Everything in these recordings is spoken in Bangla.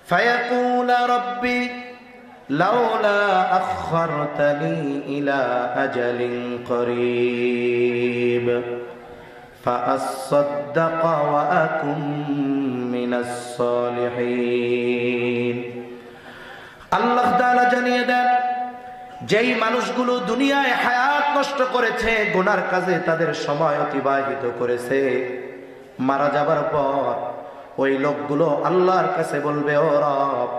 فيقول ربي لولا أخرتني إلى أجل قريب فأصدق وأكن من الصالحين। আল্লাহ তাআলা জানিয়ে দেন, যেই মানুষগুলো দুনিয়ায় হায়াত নষ্ট করেছে, গুনার কাজে তাদের সময় অতিবাহিত করেছে, মারা যাবার পর ওই লোকগুলো আল্লাহর কাছে বলবে, ও রব,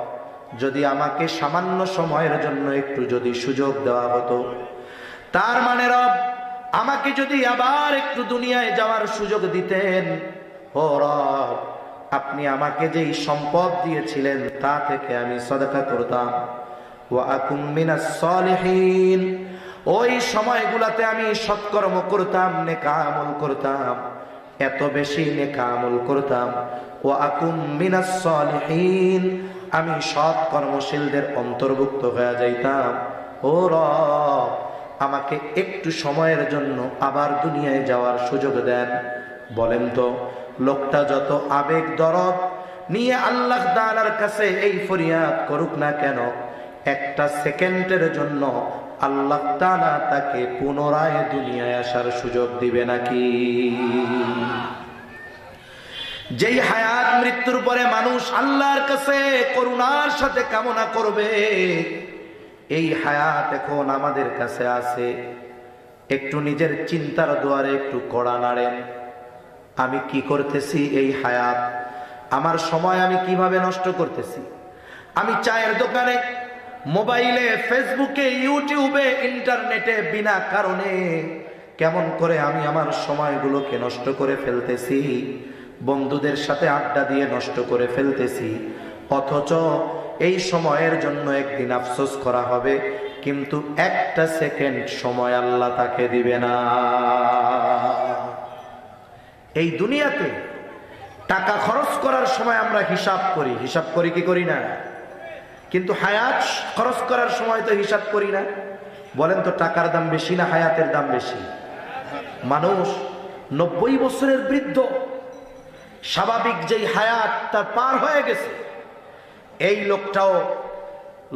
যদি আমাকে সামান্য সময়ের জন্য একটু যদি সুযোগ দেওয়া হতো, তার মানে রব আমাকে যদি আবার একটু দুনিয়ায় যাওয়ার সুযোগ দিতেন, ও রব আপনি আমাকে যেই সম্পদ দিয়েছিলেন তা থেকে আমি সদকা করতাম, ওয়া আকুম মিনাস সালিহিন, ওই সময়গুলোতে আমি সৎকর্ম করতাম, নেক আমল করতাম, এত বেশি নেক আমল করতাম, ওয়া আকুম মিনাস সালিহিন, আমি সৎ কর্মশীলদের অন্তর্ভুক্ত হয়ে যাইতাম। ও রব আমাকে একটু সময়ের জন্য আবার দুনিয়ায় যাওয়ার সুযোগ দেন। বলেন তো, লোকটা যত আবেগ দরদ নিয়ে আল্লাহ তাআলার কাছে এই ফরিয়াদ করুক না কেন, একটা সেকেন্ডের জন্য আল্লাহ তাআলা তাকে পুনরায় দুনিয়ায় আসার সুযোগ দিবে নাকি? যেই হায়াত মৃত্যুর পরে মানুষ আল্লাহর কাছে করুণার সাথে কামনা করবে, এই হায়াত এখন আমাদের কাছে আছে। একটু নিজের চিন্তার দুয়ারে একটু কড়া নাড়েন। আমি কি করতেছি? এই হায়াত, আমার সময় আমি কিভাবে নষ্ট করতেছি? আমি চায়ের দোকানে, মোবাইলে, ফেসবুকে, ইউটিউবে, ইন্টারনেটে বিনা কারণে কেমন করে আমি আমার সময়গুলোকে নষ্ট করে ফেলতেছি, বন্ধুদের সাথে আড্ডা দিয়ে নষ্ট করে ফেলতেছি, অথচ এই সময়ের জন্য একদিন আফসোস করা হবে, কিন্তু একটা সেকেন্ড সময় আল্লাহ তাকে দিবে না। এই দুনিয়াতে টাকা খরচ করার সময় আমরা হিসাব করি কি করি না? কিন্তু হায়াত খরচ করার সময় তো হিসাব করি না। বলেন তো, টাকার দাম বেশি না হায়াতের দাম বেশি? মানুষ 90 বছরের বৃদ্ধ, স্বাভাবিক যেই হায়াত তার পার হয়ে গেছে, এই লোকটাও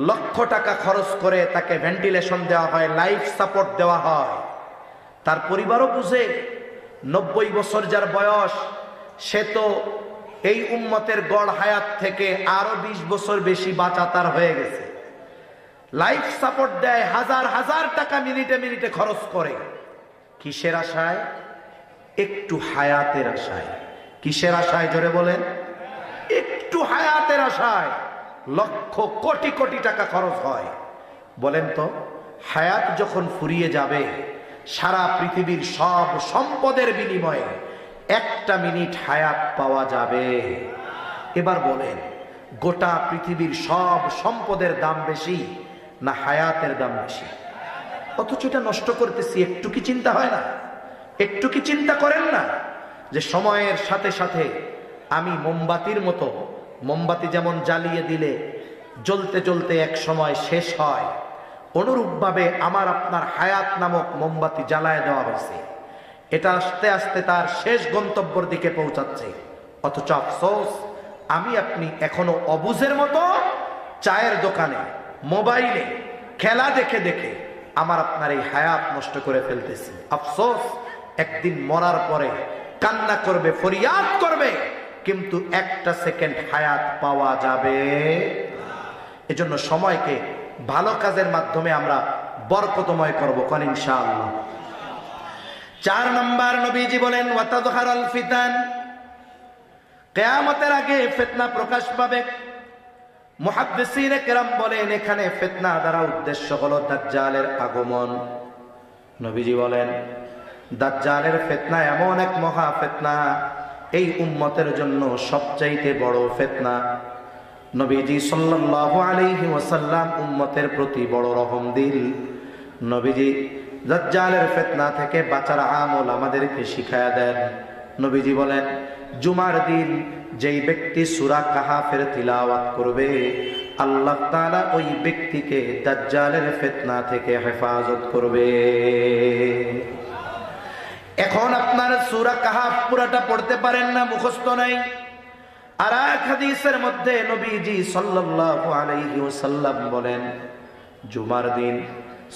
লক্ষ টাকা খরচ করে তাকে ভেন্টিলেশন দেওয়া হয়, লাইফ সাপোর্ট দেওয়া হয়। তার পরিবারও বুঝে 90 বছর যার বয়স, সে তো এই উম্মতের গড় হায়াত থেকে আরো 20 বছর বেশি বাঁচা তার হয়ে গেছে। লাইফ সাপোর্ট দেয়, হাজার হাজার টাকা মিনিটে মিনিটে খরচ করে। কিসের আশায়? একটু হায়াতের আশায়। কিসের আশায়? জোরে বলেন। একটু হায়াতের আশায় লক্ষ কোটি কোটি টাকা খরচ হয়। বলেন তো, হায়াত যখন ফুরিয়ে যাবে, সারা পৃথিবীর সব সম্পদের বিনিময়ে একটা মিনিট হায়াত পাওয়া যাবে? এবার বলেন, গোটা পৃথিবীর সব সম্পদের দাম বেশি না হায়াতের দাম বেশি? অথচ এটা নষ্ট করতেছি। একটু কি চিন্তা হয় না? একটু কি চিন্তা করেন না যে সময়ের সাথে সাথে আমি মোমবাতির মতো, মোমবাতি যেমন জ্বালিয়ে দিলে জ্বলতে জ্বলতে এক সময় শেষ হয়, অনুরূপভাবে আমার আপনার হায়াত নামক মোমবাতি জ্বালায় দেওয়া হয়েছে। এটা আস্তে আস্তে তার শেষ গন্তব্যের দিকে পৌঁছাচ্ছে। অথচ আফসোস, আমি আপনি এখনো অবুঝের মতো চায়ের দোকানে, মোবাইলে খেলা দেখে দেখে আমার আপনার এই হায়াত নষ্ট করে ফেলতেছি। আফসোস, একদিন মরার পরে কান্না করবে, ফরিয়াদ করবে, কিন্তু একটা সেকেন্ড হায়াত পাওয়া যাবে। এজন্য সময়কে ভালো কাজের মাধ্যমে আমরা বরকতময় করবো, কোন ইনশাআল্লাহ। 4 নম্বর, নবীজি বলেন, ওয়াতাযহারাল ফিতান, কিয়ামতের আগে ফিতনা প্রকাশ পাবে। মুহাদ্দিসিনে কেরাম বলেন, এখানে ফিতনা দ্বারা উদ্দেশ্য হলো দাজ্জালের আগমন। নবীজি বলেন, দাজ্জালের ফিতনা এমন এক মহা ফিতনা, এই উম্মতের জন্য সবচাইতে বড় ফিতনা। নবীজি সাল্লাল্লাহু আলাইহি ওয়াসাল্লাম উম্মতের প্রতি বড় রহম দিল। নবীজি দাজ্জালের ফিতনা থেকে বাঁচার আমল আমাদেরকে শিখায়া দেন। নবীজি বলেন, জুমার দিন যেই ব্যক্তি সূরা কাহাফের তিলাওয়াত করবে, আল্লাহ তাআলা ওই ব্যক্তিকে দাজ্জালের ফিতনা থেকে হেফাজত করবে। এখন আপনার সূরা কাহাফ পুরাটা পড়তে পারেন না, মুখস্থ নাই, আর এক হাদিসের মধ্যে নবীজি সাল্লাল্লাহু আলাইহি ওয়াসাল্লাম বলেন, জুমার দিন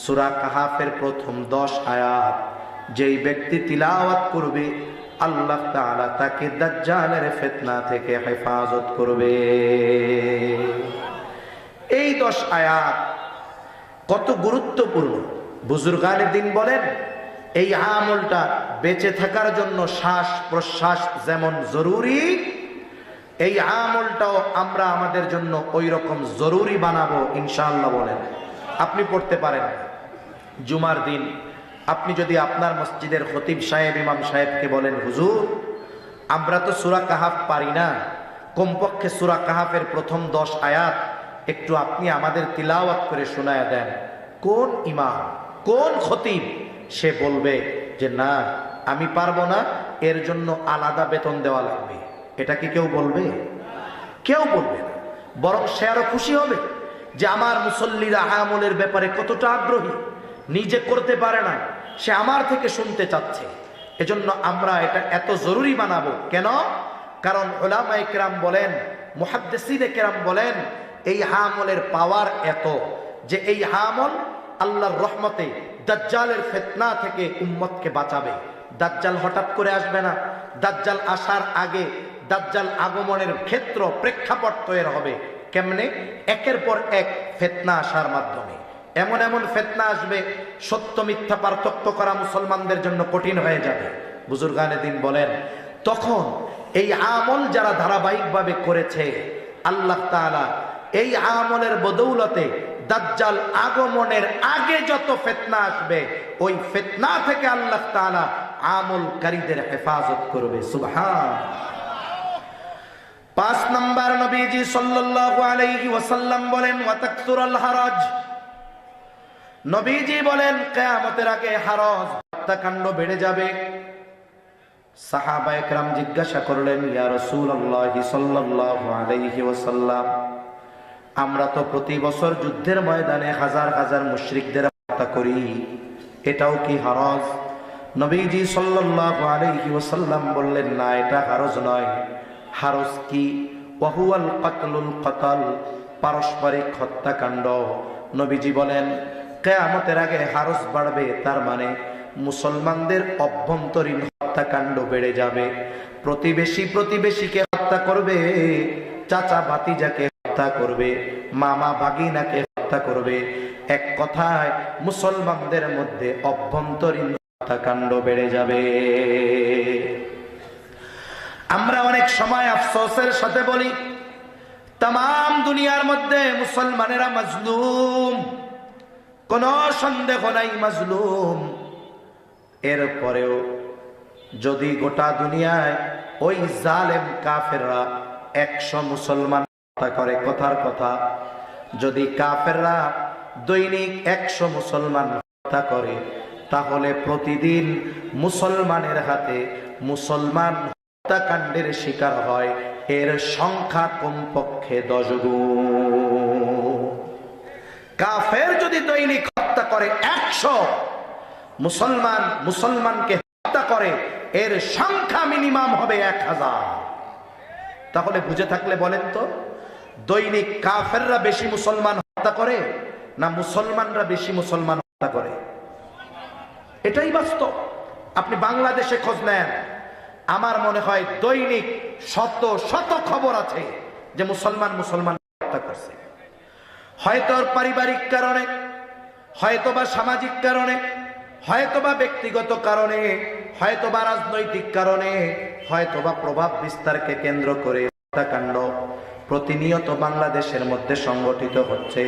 সূরা কাহাফের প্রথম 10 আয়াত যেই ব্যক্তি তিলাওয়াত করবে, আল্লাহ তাআলা তাকে দাজ্জালের ফিতনা থেকে হেফাজত করবে। এই 10 আয়াত কত গুরুত্বপূর্ণ। বুজুর্গানে দিন বলেন, এই আমলটা বেঁচে থাকার জন্য শ্বাস প্রশ্বাস যেমন জরুরি, এই আমলটাও আমরা আমাদের জন্য ওই রকম জরুরি বানাবো ইনশাআল্লাহ। বলেন, আপনি পড়তে পারেন জুমার দিন, আপনি যদি আপনার মসজিদের খতিব সাহেব ইমাম সাহেবকে বলেন, হুজুর আমরা তো সূরা কাহাফ পারি না, কমপক্ষে সূরা কাহাফের প্রথম 10 আয়াত একটু আপনি আমাদের তিলাওয়াত করে শোনায়া দেন। কোন ইমাম, কোন খতিব সে বলবে যে না আমি পারবো না, এর জন্য আলাদা বেতন দেওয়া লাগবে? এটা কি কেউ বলবে? কেউ বলবে না। বরং সে আরো খুশি হবে যে আমার মুসল্লিরা আমলের ব্যাপারে কতটা আগ্রহী, নিজে করতে পারে না, সে আমার থেকে শুনতে চাচ্ছে। এজন্য আমরা এটা এত জরুরি বানাবো। কেন? কারণ উলামায়ে কেরাম বলেন, মুহাদ্দিসিনে কেরাম বলেন, এই আমলের পাওয়ার এত যে এই আমল আল্লাহর রহমতে দাজ্জালের ফিতনা থেকে উম্মতকে বাঁচাবে। দাজ্জাল হঠাৎ করে আসবে না, দাজ্জাল আসার আগে দাজ্জাল আগমনের ক্ষেত্র প্রেক্ষাপট তৈরি হবে। কেমনে? একের পর এক ফিতনা আসার মাধ্যমে। এমন এমন ফিতনা আসবে, সত্য মিথ্যা পার্থক্য করা মুসলমানদের জন্য কঠিন হয়ে যাবে। বুজুর্গানে দিন বলেন, তখন এই আমল যারা ধারাবাহিকভাবে করেছে, আল্লাহ তাআলা এই আমলের বদৌলতে দাজ্জাল আগমনের আগে যত ফিতনা আসবে, ওই ফিতনা থেকে আল্লাহ তাআলা আমলকারীদের হেফাজত করবে। সুবহান। 5 নম্বর নবীজি সাল্লাল্লাহু আলাইহি ওয়াসাল্লাম বলেন, ওয়া তাকসুরুল হারাজ। নবীজি বলেন কিয়ামতের আগে হারাজ, হত্যাকাণ্ড বেড়ে যাবে। সাহাবায়ে কেরাম জিজ্ঞাসা করলেন, ইয়া রাসূলুল্লাহ সাল্লাল্লাহু আলাইহি ওয়াসাল্লাম, আমরা তো প্রতি বছর যুদ্ধের ময়দানে হাজার হাজার মুশরিকদের হত্যা করি, এটাও কি হারাজ? নবীজি সাল্লাল্লাহু আলাইহি ওয়াসাল্লাম বললেন, না এটা হারাজ নয়। হারাজ কি? ওয়াহুয়াল কাতলুল কাতাল, পারস্পরিক হত্যাকাণ্ড। নবীজি বলেন কিয়ামতের আগে হারাজ বাড়বে, তার মানে মুসলমানদের অভ্যন্তরীণ হত্যাকাণ্ড বেড়ে যাবে। প্রতিবেশী প্রতিবেশীকে হত্যা করবে, চাচা ভাতিজাকে হত্যা করবে, মামা ভাগিনাকে হত্যা করবে। এক কথায় মুসলমানদের মধ্যে অভ্যন্তরীণ হত্যাকাণ্ড বেড়ে যাবে। আমরা অনেক সময় আফসোসের সাথে বলি, তাম দুনিয়ার মধ্যে মুসলমানেরা মাজলুম, কোন সন্দেহ নাই মাজলুম। এরপরেও যদি গোটা দুনিয়ায় ওই জালেম কাফেররা 100 মুসলমান হত্যা করে, কথার কথা, যদি কাফেররা দৈনিক 100 মুসলমান হত্যা করে, তাহলে প্রতিদিন মুসলমানের হাতে মুসলমান হত্যাকাণ্ডের শিকার হয় এর সংখ্যা কমপক্ষে 10 গুণ। কাফের যদি দৈনিক হত্যা করে 100, মুসলমানকে হত্যা করে এর সংখ্যা মিনিমাম হবে 1000। তাহলে বুঝে থাকলে বলেন তো, দৈনিক কাফেররা বেশি মুসলমান হত্যা করে না মুসলমানরা বেশি মুসলমান হত্যা করে? এটাই বাস্তব। আপনি বাংলাদেশে খোঁজ নেন, আমার মনে হয় দৈনিক শত শত খবর আছে যে মুসলমান হত্যা করছে। হয়তো পারিবারিক কারণে, হয়তোবা সামাজিক কারণে, হয়তোবা ব্যক্তিগত কারণে, হয়তোবা রাজনৈতিক কারণে, হয়তোবা প্রভাব বিস্তারকে কেন্দ্র করে হত্যাকাণ্ড প্রতিনিয়ত বাংলাদেশের মধ্যে সংগঠিত হচ্ছে।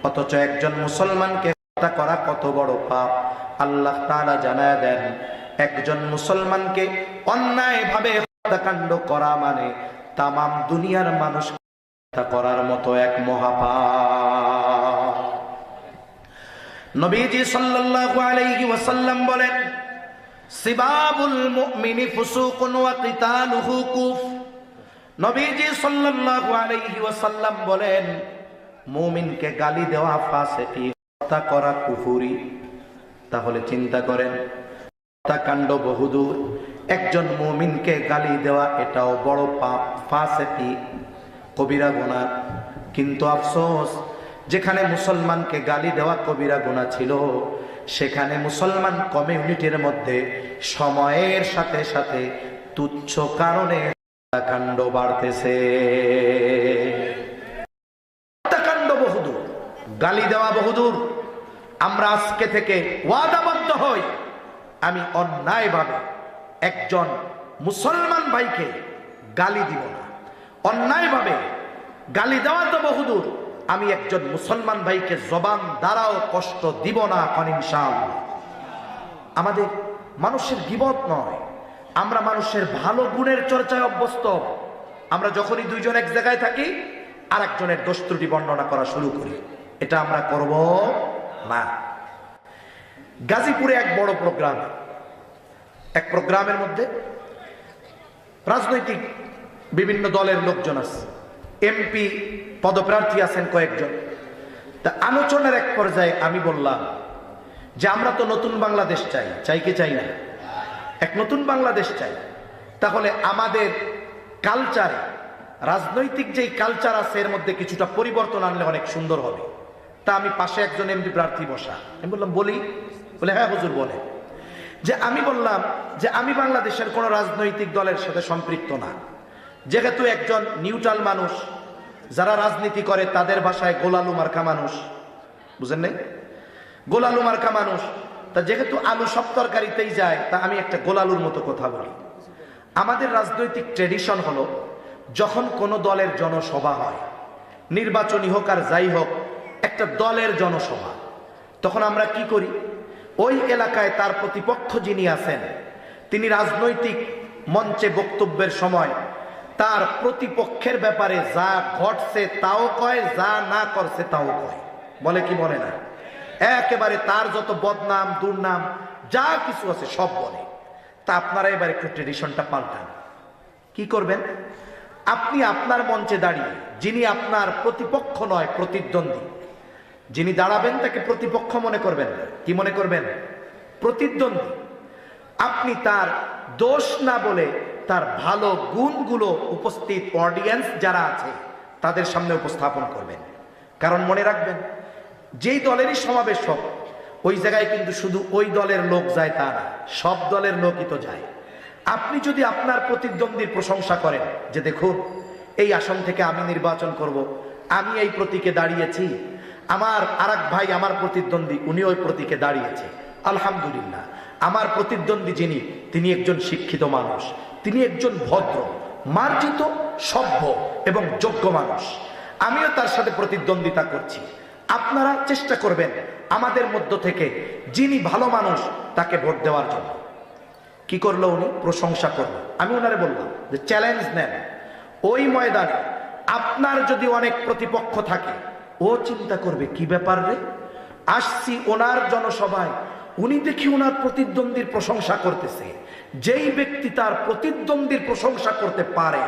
অথচ একজন মুসলমানকে হত্যা করা কত বড় পাপ আল্লাহ তাআলা জানায় দেন। একজন মুসলমানকে অন্যায়ভাবে হত্যাকাণ্ড করা মানে তামাম দুনিয়ার মানুষ হত্যা করার মতো এক মহাপাপ। নবীজি সাল্লাল্লাহু আলাইহি ওয়াসাল্লাম বলেন, সিবাবুল মুমিনি ফুসুকুন ওয়া কিতালুহু কুফর। নবীজি সাল্লাল্লাহু আলাইহি ওয়াসাল্লাম বলেন, মুমিনকে গালি দেওয়া ফাসিকি, হত্যা করা কুফরি। তাহলে চিন্তা করেন, হত্যাকাণ্ড বহুদূর, একজন মুমিনকে গালি দেওয়া এটাও বড় পাপ, ফাসিকি, কবিরা গুনাহ। কিন্তু আফসোস, যেখানে মুসলমানকে গালি দেওয়া কবিরা গুনাহ ছিল, সেখানে মুসলমান কমিউনিটির মধ্যে সময়ের সাথে সাথে তুচ্ছ কারণে হত্যাকাণ্ড বাড়তেছে। হত্যাকাণ্ড বহুদূর, গালি দেওয়া বহুদূর। আমরা আজকে থেকে ওয়াদাবদ্ধ হই, আমি অন্যায়ভাবে একজন মুসলমান ভাইকে গালি দিব না। অন্যায়ভাবে গালি দেওয়া তো বহুদূর, আমি একজন মুসলমান ভাইকে জবান দ্বারাও কষ্ট দিব না ইনশাআল্লাহ। আমাদের মানুষের গীবত নয়, আমরা মানুষের ভালো গুণের চর্চায় অভ্যস্ত। আমরা যখনই দুইজন এক জায়গায় থাকি, আর একজনের দোষ ত্রুটি বর্ণনা করা শুরু করি, এটা আমরা করব না। গাজীপুরে এক বড় প্রোগ্রাম, এক প্রোগ্রামের মধ্যে রাজনৈতিক বিভিন্ন দলের লোকজন আছে, এমপি পদপ্রার্থী আছেন কয়েকজন। তা আলোচনার এক পর্যায়ে আমি বললাম যে আমরা তো নতুন বাংলাদেশ চাই, চাই কি চাই না? এক নতুন বাংলাদেশ চাই। তাহলে আমাদের কালচারে, রাজনৈতিক যেই কালচার আছে এর মধ্যে কিছুটা পরিবর্তন আনলে অনেক সুন্দর হবে। তা আমি পাশে একজন এমপি প্রার্থী বসা, আমি বললাম বলি, বলে হ্যাঁ হুজুর বলে। যে আমি বললাম যে আমি বাংলাদেশের কোন রাজনৈতিক দলের সাথে সম্পৃক্ত না, যেহেতু একজন নিউট্রাল মানুষ, যারা রাজনীতি করে তাদের ভাষায় গোলালু মার্কা মানুষ, বুঝেন নাই? গোলালু মার্কা মানুষ। তা যেহেতু আলু সব তরকারিতেই যায়, তা আমি একটা গোলালুর মতো কথা বলি। আমাদের রাজনৈতিক ট্রেডিশন হলো, যখন কোনো দলের জনসভা হয়, নির্বাচনী হোক আর যাই হোক, একটা দলের জনসভা, তখন আমরা কি করি, ওই এলাকায় তার প্রতিপক্ষ যিনি আছেন, তিনি রাজনৈতিক মঞ্চে বক্তব্যের সময় তার প্রতিপক্ষের ব্যাপারে যা ঘটছে তাও কয়, যা না করছে তাও কয়। বলে কি বলে না? একেবারে তার যত বদনাম দুর্নাম যা কিছু আছে সব বলে। তা আপনারা এবার একটু ট্রেডিশনটা পাল্টান। কি করবেন? আপনি আপনার মঞ্চে দাঁড়িয়ে, যিনি আপনার প্রতিপক্ষ নয়, প্রতিদ্বন্দ্বী, যিনি দাঁড়াবেন তাকে প্রতিপক্ষ মনে করবেন না। কি মনে করবেন? প্রতিদ্বন্দ্বী। আপনি তার দোষ না বলে তার ভালো গুণগুলো উপস্থিত অডিয়েন্স যারা আছে তাদের সামনে উপস্থাপন করবেন। কারণ মনে রাখবেন, যেই দলেরই সমাবেশ হোক, ওই জায়গায় কিন্তু শুধু ওই দলের লোক যায় তা না, সব দলের লোকই তো যায়। আপনি যদি আপনার প্রতিদ্বন্দ্বীর প্রশংসা করেন যে দেখুন, এই আসন থেকে আমি নির্বাচন করব, আমি এই প্রতীকে দাঁড়িয়েছি, আমার আরেক ভাই আমার প্রতিদ্বন্দ্বী উনি ওই প্রতীকে দাঁড়িয়েছে, আলহামদুলিল্লাহ, আমার প্রতিদ্বন্দ্বী যিনি, তিনি একজন শিক্ষিত মানুষ, তিনি একজন ভদ্র, মার্জিত, সভ্য এবং যোগ্য মানুষ, আমিও তার সাথে প্রতিদ্বন্দ্বিতা করছি। আপনারা চেষ্টা করবেন আমাদের মধ্য থেকে যিনি ভালো মানুষ তাকে ভোট দেওয়ার জন্য। কি করলো উনি? প্রশংসা করলো। আমি ওনারে বললাম যে চ্যালেঞ্জ নেন, ওই ময়দানে আপনার যদি অনেক প্রতিপক্ষ থাকে, ও চিন্তা করবে কি ব্যাপার রে, আসছি ওনার জনসভায়, উনি দেখি ওনার প্রতিদ্বন্দ্বীর প্রশংসা করতেছে। যেই ব্যক্তি তার প্রতিদ্বন্দ্বীর প্রশংসা করতে পারে,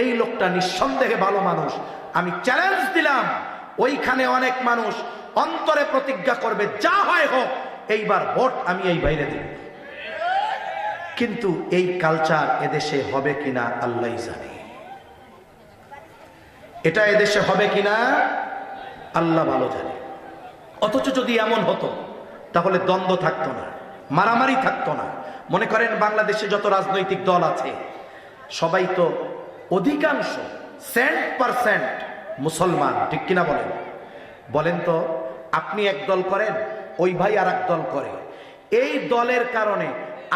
এই লোকটা নিঃসন্দেহে ভালো মানুষ। আমি চ্যালেঞ্জ দিলাম, ওইখানে অনেক মানুষ অন্তরে প্রতিজ্ঞা করবে, যা হয় হোক এইবার ভোট আমি এই বাইরে দিব। কিন্তু এই কালচার এদেশে হবে কিনা আল্লাহই জানে। এটা এদেশে হবে কিনা আল্লাহ ভালো জানে। অথচ যদি এমন হতো তাহলে দ্বন্দ্ব থাকতো না, মারামারি থাকতো না। মনে করেন বাংলাদেশে যত রাজনৈতিক দল আছে সবাই তো অধিকাংশ 100% মুসলমান, ঠিক কিনা বলেন? বলেন তো, আপনি এক দল করেন, ওই ভাই আর এক দল করে, এই দলের কারণে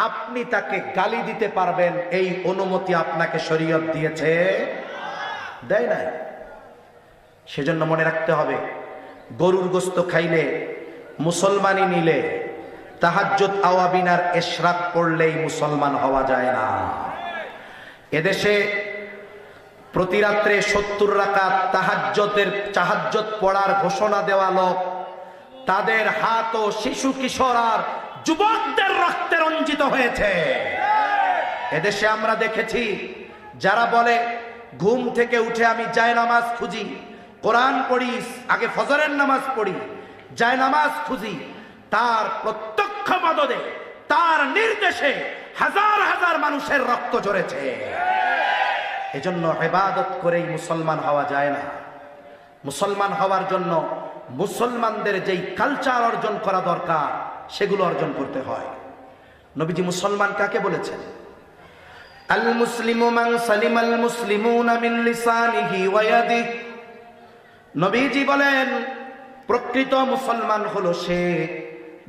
আপনি তাকে গালি দিতে পারবেন, এই অনুমতি আপনাকে শরীয়ত দিয়েছে? দেয় নাই। সেজন্য মনে রাখতে হবে, গরুর গোস্ত খাইলে, মুসলমানি নিলে, তাহাজ্জুদ আওয়াবিনার ইশরাক পড়লেই মুসলমান হওয়া যায় না। এদেশে প্রতি রাত্রে 70 রাকাত তাহাজ্জুদ পড়ার ঘোষণা দেওয়া লোক, তাদের হাত ও শিশু কিশোর আর যুবকদের রক্তে রঞ্জিত হয়েছে। এদেশে আমরা দেখেছি যারা বলে ঘুম থেকে উঠে আমি জায়নামাজ খুঁজি, কোরআন পড়ি, আগে ফজরের নামাজ পড়ি, জায়নামাজ খুঁজি, তার প্রত্যক্ষ মদদে তার নির্দেশে হাজার হাজার মানুষের রক্ত ঝরেছে। এজন্য ইবাদত করেই মুসলমান হওয়া যায় না। মুসলমান হওয়ার জন্য মুসলমানদের যেই কালচার অর্জন করা দরকার সেগুলো অর্জন করতে হয়। নবীজি মুসলমান কাকে বলেছেন? আল মুসলিমু মান সালিমাল মুসলিমুনা মিন লিসানিহি ওয়া ইয়াদিহি। নবীজি বলেন প্রকৃত মুসলমান হলো সে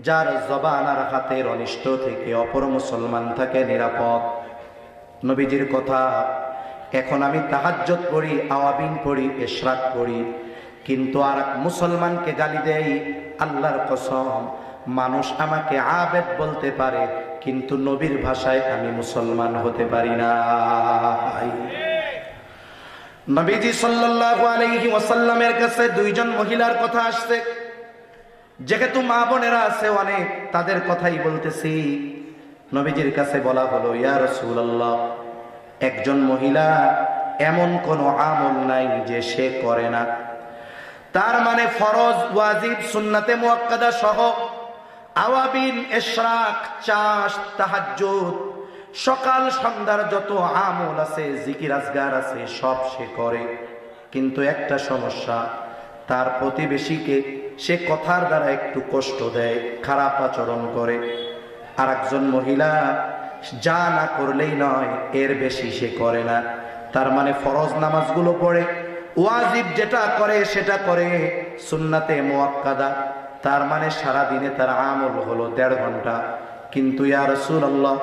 যার জবান আর হাতের অনিষ্ট থেকে অপর মুসলমান থাকে নিরাপদ। নবীজির কথা। এখন আমি তাহাজ্জুদ পড়ি, আওয়াবিন পড়ি, ইশরাক পড়ি, কিন্তু আর মুসলমানকে গালি দেই। আল্লাহর কসম, মানুষ আমাকে আবেদ বলতে পারে, কিন্তু নবীর ভাষায় আমি মুসলমান হতে পারি না। নবীজি সাল্লাল্লাহু আলাইহি ওয়াসাল্লামের কাছে দুইজন মহিলার কথা আসছে। যেহেতু মা বোনেরা আছে অনেক, তাদের কথাই বলতেছি। নবীজির কাছে বলা হলো, ইয়া রাসূলুল্লাহ, একজন মহিলা এমন কোন আমল নাই যে সে করে না। তার মানে ফরজ, ওয়াজিব, সুন্নাতে মুআক্কাদা সহ আওয়াবিন, ইশরাক, চাষ, তাহাজ্জুদ, সকাল সন্ধ্যার যত আমল আছে, জিকির আজগার আছে, সব সে করে। কিন্তু একটা সমস্যা, তার প্রতিবেশীকে সে কথার দ্বারা একটু কষ্ট দেয়, খারাপ আচরণ করে। আর একজন মহিলা যা না করলেই নয়, এর বেশি সে করে না। তার মানে ফরজ নামাজগুলো পড়ে, ওয়াজিব যেটা করে সেটা করে, সুন্নাতে মুআক্কাদা, তার মানে সারা দিনে তার আমল হলো 1.5 ঘন্টা। কিন্তু ইয়া রাসূলুল্লাহ,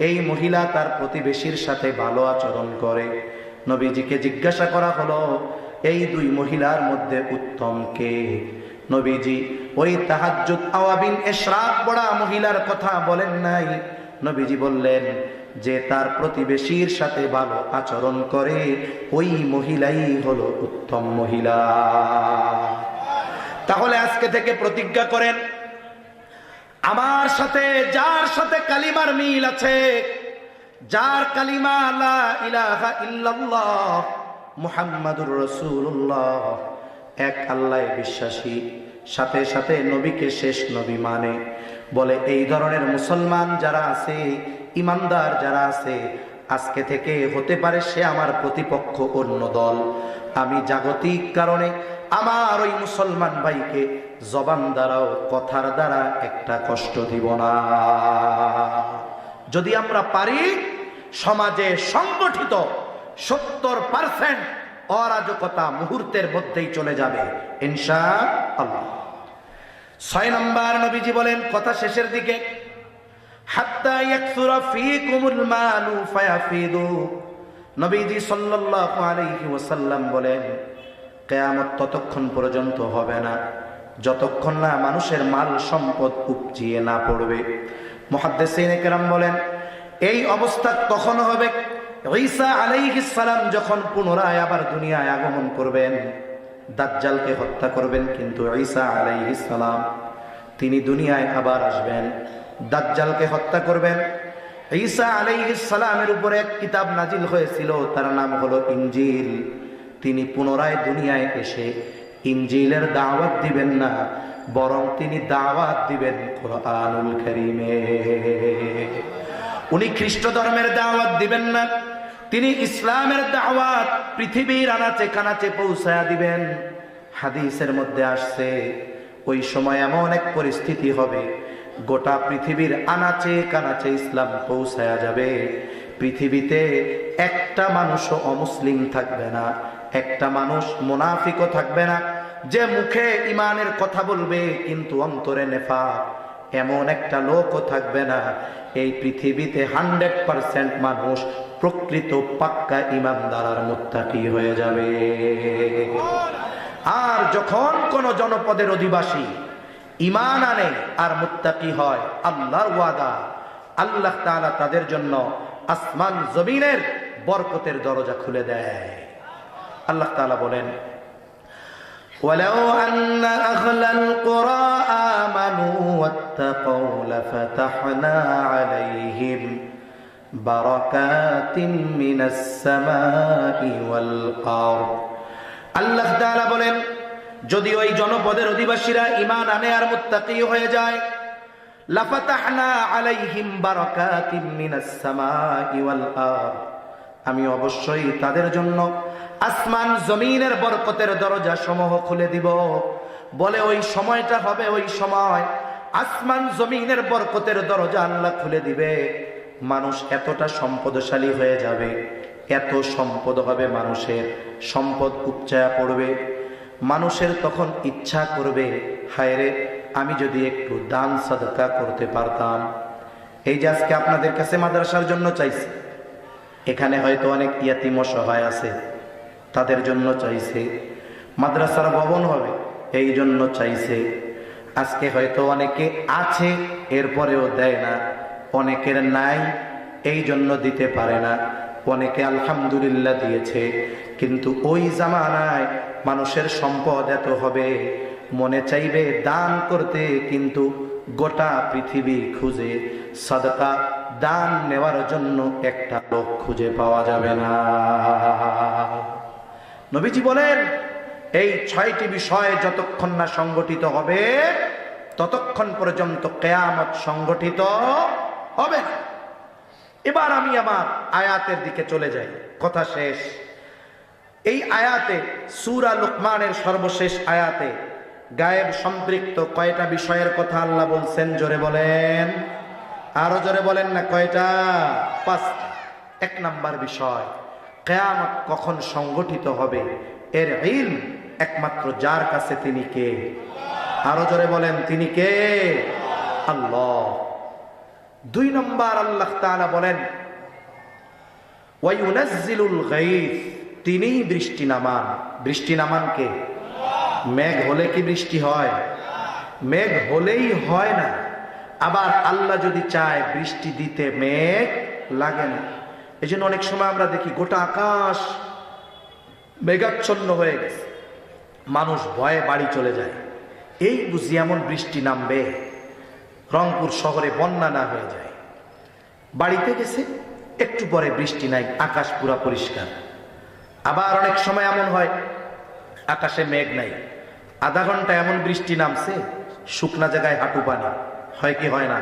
এই মহিলা তার প্রতিবেশীর সাথে ভালো আচরণ করে। নবীজিকে জিজ্ঞাসা করা হলো, এই দুই মহিলার মধ্যে উত্তম কে? নবীজি ওই তাহাজ্জুদ, আওয়াবিন, ইশরাক পড়া মহিলার কথা বলেন নাই। নবীজি বললেন যে তার প্রতিবেশীর সাথে ভালো আচরণ করে, ওই মহিলাই হলো উত্তম মহিলা। তাহলে আজকে থেকে প্রতিজ্ঞা করেন, আমার সাথে যার সাথে কালিমার মিল আছে, যার কালিমা লা ইলাহা ইল্লাল্লাহ মুহাম্মাদুর রাসূলুল্লাহ, এক আল্লাহ বিশ্বাসী, সাথে সাথে নবীকে শেষ নবী মানে, বলে এই ধরনের মুসলমান যারা আছে, ইমানদার যারা আছে, আজকে থেকে হতে পারে সে আমার প্রতিপক্ষ অন্য দল, আমি জাগতিক কারণে আমার ওই মুসলমান ভাইকে জবান দ্বারাও, কথার দ্বারা একটা কষ্ট দিব না। যদি আমরা পারি, সমাজে সংগঠিত 70% অরাজকতা মুহূর্তের মধ্যেই চলে যাবে ইনশাআল্লাহ। 6 নম্বর নবীজি বলেন, কথা শেষের দিকে, হাত্তা ইয়াকসুরা ফীকুমুল মালু ফায়াফিদু। নবীজি সাল্লাল্লাহু আলাইহি ওয়াসাল্লাম বলেন, কিয়ামত ততক্ষণ পর্যন্ত হবে না যতক্ষণ না মানুষের মাল সম্পদ উপচিয়ে না পড়বে। মুহাদ্দিসিনে কেরাম বলেন, এই অবস্থা তখন হবে ঈসা আলাইহিস সালাম যখন পুনরায় আবার দুনিয়ায় আগমন করবেন, দাজ্জালকে হত্যা করবেন, কিন্তু ঈসা আলাইহিস সালাম তিনি দুনিয়ায় আবার আসবেন, দাজ্জালকে হত্যা করবেন। ঈসা আলাইহিস সালামের উপরে এক কিতাব নাজিল হয়েছিল, তার নাম হলো ইনজিল। তিনি পুনরায় দুনিয়ায় এসে ইনজিলের দাওয়াত দিবেন না, বরং তিনি দাওয়াত দিবেন কুরআনুল কারীমে। উনি খ্রিস্ট ধর্মের দাওয়াত দিবেন না, তিনি ইসলামের দাওয়াত পৃথিবীর আনাচে কানাচে পৌঁছায়া দিবেন। হাদিসের মধ্যে আসছে, ওই সময় এমন এক পরিস্থিতি হবে, গোটা পৃথিবীর আনাচে কানাচে ইসলাম পৌঁছায়া যাবে। পৃথিবীতে একটা মানুষও অমুসলিম থাকবে না, একটা মানুষ মুনাফিকও থাকবে না, যে মুখে ইমানের কথা বলবে কিন্তু অন্তরে নেফাক, এমন একটা লোকও থাকবে না। এই পৃথিবীতে 100% মানুষ প্রকৃত পাক্কা ইমানদার আর মুত্তাকি হয়ে যাবে। আর যখন কোন জনপদের অধিবাসী ঈমান আনে আর মুত্তাকি হয়, আল্লাহর ওয়াদা, আল্লাহ তাআলা তাদের জন্য আসমান জমিনের বরকতের দরজা খুলে দেয়। আল্লাহ তাআলা বলেন, ওয়ালাউ আন্না আহলাল কুরা আমানু ওয়াত্তাকাউ লাফাতাহনা আলাইহিম বারাকাতিন মিনাস সামাই ওয়াল আরদ। আল্লাহ তাআলা বলেন, যদি ওই জনপদের অধিবাসীরা ঈমান আনে আর মুত্তাকি হয়ে যায়, লাফাতাহনা আলাইহিম বারাকাতিম মিনাস সামাই ওয়াল আরদ, আমি অবশ্যই তাদের জন্য আসমান জমিনের বরকতের দরজা সমূহ খুলে দিব। বলে ওই সময়টা হবে, ওই সময় আসমান জমিনের বরকতের দরজা আল্লাহ খুলে দিবে। মানুষ এতটা সম্পদশালী হয়ে যাবে, এত সম্পদ হবে মানুষের, সম্পদ উপচায়া পড়বে। মানুষের তখন ইচ্ছা করবে, হায় রে আমি যদি একটু দান সাদকা করতে পারতাম। এই যে আজকে আপনাদের কাছে মাদ্রাসার জন্য চাইছে, এখানে হয়তো অনেক ইয়াতিম অসহায় আছে, তাদের জন্য চাইছে। মাদ্রাসার ভবন হবে এই জন্য চাইছে। আজকে হয়তো অনেকে আছে এরপরেও দেয় না, অনেকের নাই এই জন্য দিতে পারে না, অনেকে আলহামদুলিল্লাহ দিয়েছে। কিন্তু ওই জামানায় মানুষের সম্পদ এত হবে, মনে চাইবে দান করতে, কিন্তু গোটা পৃথিবী খুঁজে সাদকা দান নেওয়ার জন্য একটা লোক খুঁজে পাওয়া যাবে না। নবীজি বলেন এই 6টি বিষয় যতক্ষণ না সংগঠিত হবে ততক্ষণ পর্যন্ত কিয়ামত সংগঠিত হবে না। এবার আমি আমার আয়াতের দিকে চলে যাই, কথা শেষ। এই আয়াতে সূরা লুকমানের সর্বশেষ আয়াতে গায়েব সম্পৃক্ত কয়টা বিষয়ের কথা আল্লাহ বলছেন? জোরে বলেন, আরো জোরে বলেন না, কয়টা? 5টা। 1 নাম্বার বিষয়, কিয়ামত কখন সংগঠিত হবে এর ইলম একমাত্র যার কাছে, তিনি কে? আরো জোরে বলেন, তিনি কে? আল্লাহ। 2 নম্বর আল্লাহ তাআলা বলেন ওয়ায়ুনাজ্জিলুল গায়থ, তিনিই বৃষ্টি নামান। বৃষ্টি নামান কে? মেঘ হলে কি বৃষ্টি হয়? মেঘ হলেই হয় না। আবার আল্লাহ যদি চায় বৃষ্টি দিতে, মেঘ লাগে না। এই জন্য অনেক সময় আমরা দেখি গোটা আকাশ মেঘাচ্ছন্ন হয়ে গেছে, মানুষ ভয়ে বাড়ি চলে যায়। এই বুঝি এমন বৃষ্টি নামবে রংপুর শহরে বন্যা না হয়ে যায়। বাড়িতে গেছে, একটু পরে বৃষ্টি নাই, আকাশ পুরা পরিষ্কার। আবার অনেক সময় এমন হয় আকাশে মেঘ নাই, আধা ঘন্টা এমন বৃষ্টি নামছে শুকনা জায়গায় হাঁটু পানি। হয় কি হয় না?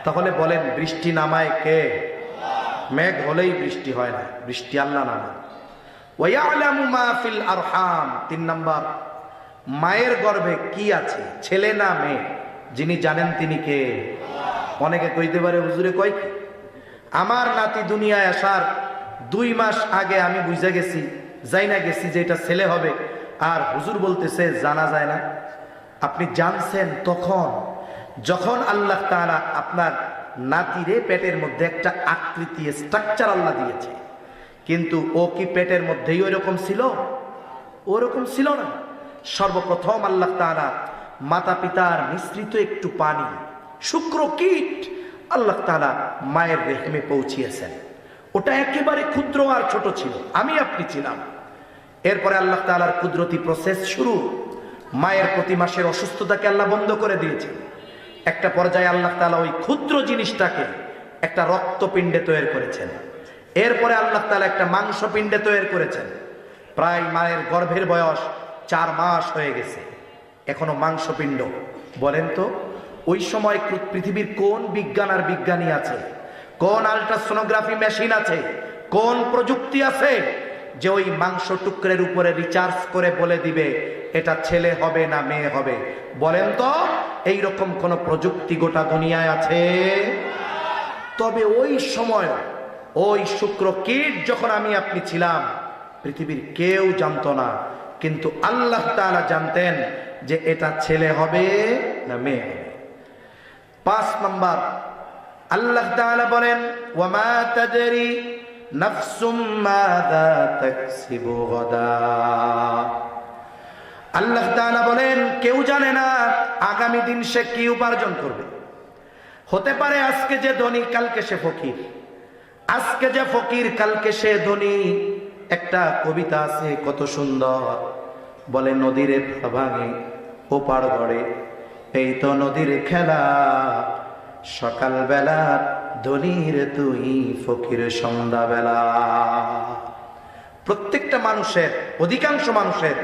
তাহলে বলেন বৃষ্টি নামায় কে? মেঘ হলেই বৃষ্টি হয় না, বৃষ্টি আল্লাহ নামায়। ওয়ায়ালামু মা ফিল আরহাম, 3 নাম্বার, মায়ের গর্ভে কি আছে, ছেলে না মেয়ে, যিনি জানেন তিনি কে? অনেকে কইতে পারে হুজুরে কয় কি, আমার নাতি দুনিয়ায় আসার 2 মাস আগে আমি বুঝে গেছি, যাই না গেছি যে এটা ছেলে হবে, আর হুজুর বলতেছে জানা যায় না। আপনি জানছেন তখন যখন আল্লাহ তাআলা আপনার নাতিরে পেটের মধ্যে একটা আকৃতি, স্ট্রাকচার আল্লাহ দিয়েছে, কিন্তু ও কি পেটের মধ্যেই ওইরকম ছিল? ওরকম ছিল না। সর্বপ্রথম আল্লাহ তাআলা মাতা পিতার মিশ্রিত একটু পানি, শুক্র কীট আল্লাহ তাআলা মায়ের রেহেমে পৌঁছিয়েছেন। ওটা একেবারে ক্ষুদ্র আর ছোট ছিল, আমি আপনি ছিলাম। এরপরে আল্লাহ তাআলার কুদরতি প্রসেস শুরু। মায়ের প্রতি মাসের অসুস্থতাকে আল্লাহ বন্ধ করে দিয়েছেন। একটা পর্যায়ে আল্লাহ তাআলা ওই ক্ষুদ্র জিনিসটাকে একটা রক্তপিণ্ডে তৈরি করেছেন। এরপরে আল্লাহ তাআলা একটা মাংসপিণ্ডে তৈরি করেছেন। প্রায় মায়ের গর্ভের বয়স 4 মাস হয়ে গেছে, এখনো মাংসপিণ্ড। বলেন তো ওই সময় পৃথিবীর কোন বিজ্ঞান আর বিজ্ঞানী আছে, কোন আল্ট্রাসোনোগ্রাফি মেশিন আছে, কোন প্রযুক্তি আছে যে ওই মাংস টুকরের উপরে রিচার্জ করে বলে দিবে এটা ছেলে হবে না মেয়ে হবে? বলেন তো এই রকম কোন প্রযুক্তি গোটা দুনিয়ায় আছে? তবে ওই সময় ওই শুক্র কীট যখন আমি আপনি ছিলাম, পৃথিবীর কেউ জানতো না, কিন্তু আল্লাহ তাআলা জানতেন যে এটা ছেলে হবে না মেয়ে হবে। 5 নাম্বার আল্লাহ তাআলা বলেন ওয়ামা তাদরি নাফসুম মাযা তাকসিবু গাদা। আল্লাহ তাআলা বলেন কেউ জানে না আগামী দিন সে কি উপার্জন করবে। হতে পারে আজকে যে ধনী কালকে সে ফকির, আজকে যে ফকির কালকে সে ধনী। একটা কবিতা আছে কত সুন্দর, বলে নদীরে ভাঙে ওপার গড়ে, এই তো নদীর খেলা, সকালবেলা ধনীর তুই ফকির সন্ধ্যাবেলা। প্রত্যেকটা মানুষের, অধিকাংশ মানুষের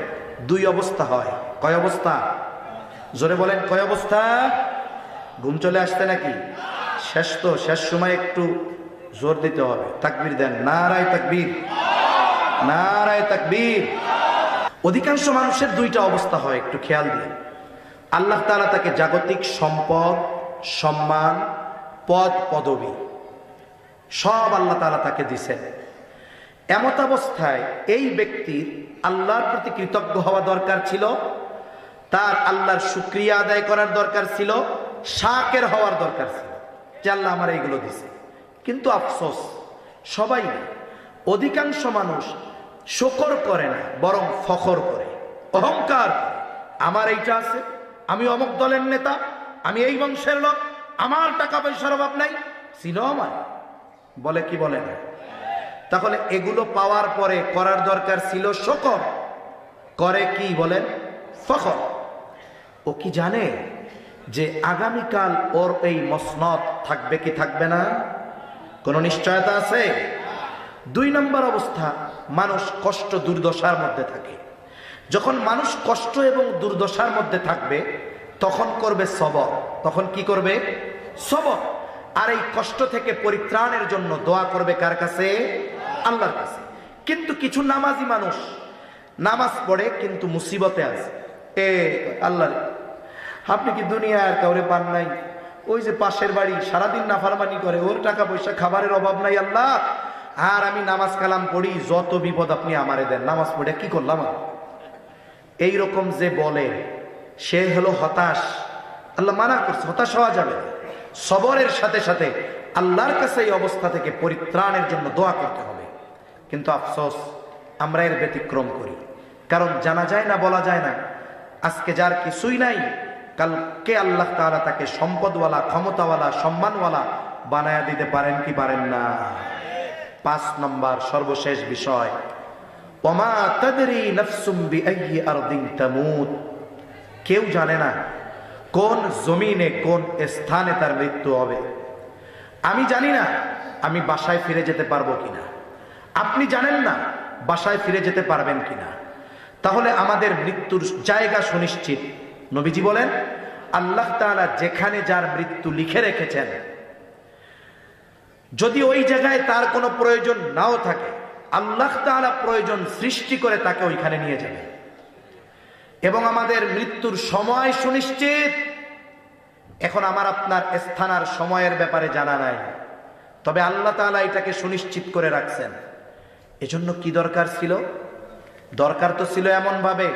2 অবস্থা হয়। কয় অবস্থা? জোরে বলেন, কয় অবস্থা? ঘুম চলে আসতে নাকি? শেষ তো, শেষ সময় একটু জোর দিতে হবে। তাকবীর দেন, নারায়ে তাকবীর, নারায়ে তাকবীর। অধিকাংশ মানুষের দুইটা অবস্থা হয়, একটু খেয়াল দিন। আল্লাহ তাআলা তাকে জাগতিক সম্পদ, সম্মান, পদ পদবী সব আল্লাহ তাআলা তাকে দিছেন। এমত অবস্থায় এই ব্যক্তির আল্লাহর প্রতি কৃতজ্ঞ হওয়া দরকার ছিল, তার আল্লাহর শুকরিয়া আদায় করার দরকার ছিল, শাকের হওয়ার দরকার ছিল যে আল্লাহ আমার এইগুলো দিছে। কিন্তু আফসোস, সবাই না, অধিকাংশ মানুষ শুকর করে না, বরং ফখর করে, অহংকার করে। আমার এইটা আছে, আমি অমুক দলের নেতা, আমি এই বংশের লোক, আমার টাকা পয়সার অভাব নাই, ছিল আমার, বলে কি বলে না? তাহলে এগুলো পাওয়ার পরে করার দরকার ছিল শুকর, করে কি বলেন? ফখর। ও কি জানে যে আগামীকাল ওর এই মসনদ থাকবে কি থাকবে না? কোনো নিশ্চয়তা আছে? 2 নম্বর অবস্থা, মানুষ কষ্ট দুর্দশার মধ্যে থাকে। যখন মানুষ কষ্ট এবং দুর্দশার মধ্যে থাকবে তখন করবে সবর। তখন কি করবে? সবর। আর এই কষ্ট থেকে পরিত্রাণের জন্য দোয়া করবে কার কাছে? আল্লাহর কাছে। কিন্তু কিছু নামাজি মানুষ নামাজ পড়ে কিন্তু মুসিবতে আছে। আল্লাহ, আপনি কি দুনিয়ার কাউরে পান নাই? ওই যে পাশের বাড়ি সারাদিন নাফরমানি করে, ওর টাকা পয়সা খাবারের অভাব নাই আল্লাহ, আর আমি নামাজ কালাম পড়ি, যত বিপদ আপনি আমারে দেন, নামাজ পড়ে কি করলাম? এই রকম যে বলে সে হলো হতাশ। আল্লাহ মানা করছে, হতাশ হওয়া যাবে না। সবরের সাথে সাথে আল্লাহর কাছে এই অবস্থা থেকে পরিত্রাণের জন্য দোয়া করতে হবে। কিন্তু আফসোস, আমরা এর ব্যতিক্রম করি। কারণ জানা যায় না, বলা যায় না, আজকে যার কিছুই নাই, কালকে আল্লাহ তাআলা তাকে সম্পদওয়ালা, ক্ষমতাওয়ালা, সম্মানওয়ালা বানায়া দিতে পারেন কি পারেন না? 5 নম্বর সর্বশেষ বিষয়, ওমা তাদরি নাফসুম বিআইয়ি আরদিন তামুত। কেউ জানে না কোন জমিনে, কোন স্থানে তার মৃত্যু হবে। আমি জানি না আমি বাসায় ফিরে যেতে পারবো কিনা, আপনি জানেন না বাসায় ফিরে যেতে পারবেন কিনা। তাহলে আমাদের মৃত্যুর জায়গা সুনিশ্চিত। নবীজি বলেন, আল্লাহ তাআলা যেখানে যার মৃত্যু লিখে রেখেছেন, যদি ওই জায়গায় তার কোনো প্রয়োজন নাও থাকে, আল্লাহ তাআলা প্রয়োজন সৃষ্টি করে তাকে ওইখানে নিয়ে যাবে। এবং আমাদের মৃত্যুর সময় সুনিশ্চিত। এখন আমার আপনার স্থান আর সময়ের ব্যাপারে জানা নাই, তবে আল্লাহ তাআলা এটাকে সুনিশ্চিত করে রাখছেন। এজন্য কি দরকার ছিল? দরকার তো ছিল এমন ভাবে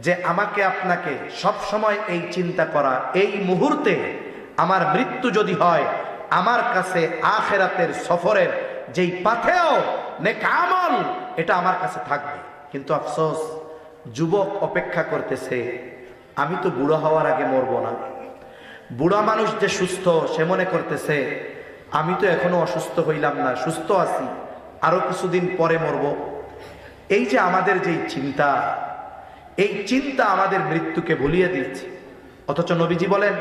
যে আমাকে আপনাকে সব সময় এই চিন্তা করা, এই মুহূর্তে আমার মৃত্যু যদি হয়, আমার কাছে আখিরাতের সফরের যেই পাথেয় নেক আমল, এটা আমার কাছে থাকবে। কিন্তু আফসোস, যুবক অপেক্ষা করতেছে, আমি তো বুড়ো হওয়ার আগে মরবো না। বুড়া মানুষ যে সুস্থ, সে মনে করতেছে আমি তো এখনো অসুস্থ হইলাম না, সুস্থ আছি, আরো কিছুদিন পরে মরব। এই যে আমাদের যেই চিন্তা, এই চিন্তা আমাদের মৃত্যুকে ভুলিয়ে দিচ্ছে। অথচ নবীজি বলেন,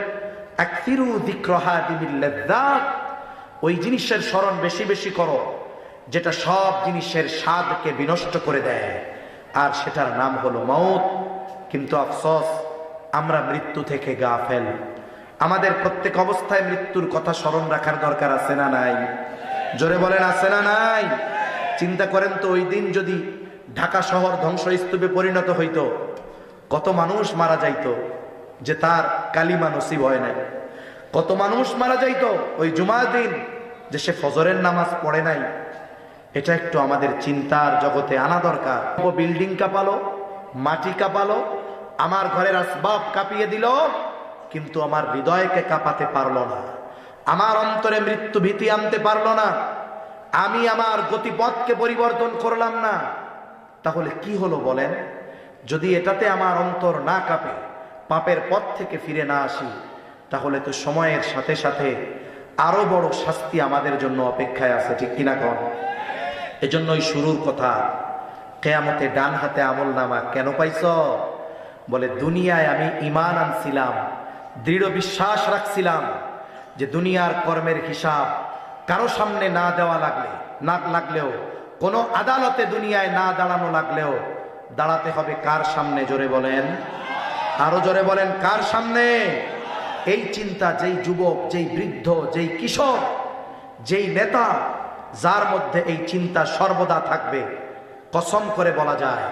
আকসিরু যিকরাহা বিল লাযযাত, ওই জিনিসের স্মরণ বেশি বেশি করো যেটা সব জিনিসের স্বাদকে বিনষ্ট করে দেয়, আর সেটার নাম হলো মওত। কিন্তু আফসোস, আমরা মৃত্যু থেকে গাফেল। আমাদের প্রত্যেক অবস্থায় মৃত্যুর কথা স্মরণ রাখার দরকার আছে না নাই? জোরে বলেন, আছে না নাই? চিন্তা করেন তো, ওই দিন যদি ঢাকা শহর ধ্বংসস্তূপে পরিণত হইতো, কত মানুষ মারা যাইতো যে তার কালিমা নসিব হয় না। কত মানুষ মারা যাইতো ওই জুমার দিন যে সে ফজরের নামাজ পড়ে নাই। এটা একটু আমাদের চিন্তার জগতে আনা দরকার। বিল্ডিং কাঁপালো, মাটি কাঁপালো, আমার ঘরের আসবাব কাঁপিয়ে দিল, কিন্তু আমার হৃদয়কে কাঁপাতে পারলো না, আমার অন্তরে মৃত্যু ভীতি আনতে পারলো না, আমি আমার গতিপথকে পরিবর্তন করলাম না। তাহলে কি হলো বলেন? যদি এটাতে আমার অন্তর না কাঁপে, পাপের পথ থেকে ফিরে না আসি, তাহলে তো সময়ের সাথে সাথে আরো বড় শাস্তি আমাদের জন্য অপেক্ষায় আছে, ঠিক কিনা কন? এজন্যই শুরুর কথা, কিয়ামতে ডান হাতে আমল নামা কেন পাইছ? বলে দুনিয়ায় আমি ঈমান আনছিলাম, দৃঢ় বিশ্বাস রাখছিলাম যে দুনিয়ার কর্মের হিসাব কারো সামনে না দেওয়া লাগলেও, কোনো আদালতে দুনিয়ায় না দাঁড়ানো লাগলেও দাঁড়াতে হবে কার সামনে? জোরে বলেন, আরো জোরে বলেন, কার সামনে? এই চিন্তা যেই যুবক, যেই বৃদ্ধ, যেই কিশোর, যেই নেতা, যার মধ্যে এই চিন্তা সর্বদা থাকবে, কসম করে বলা যায়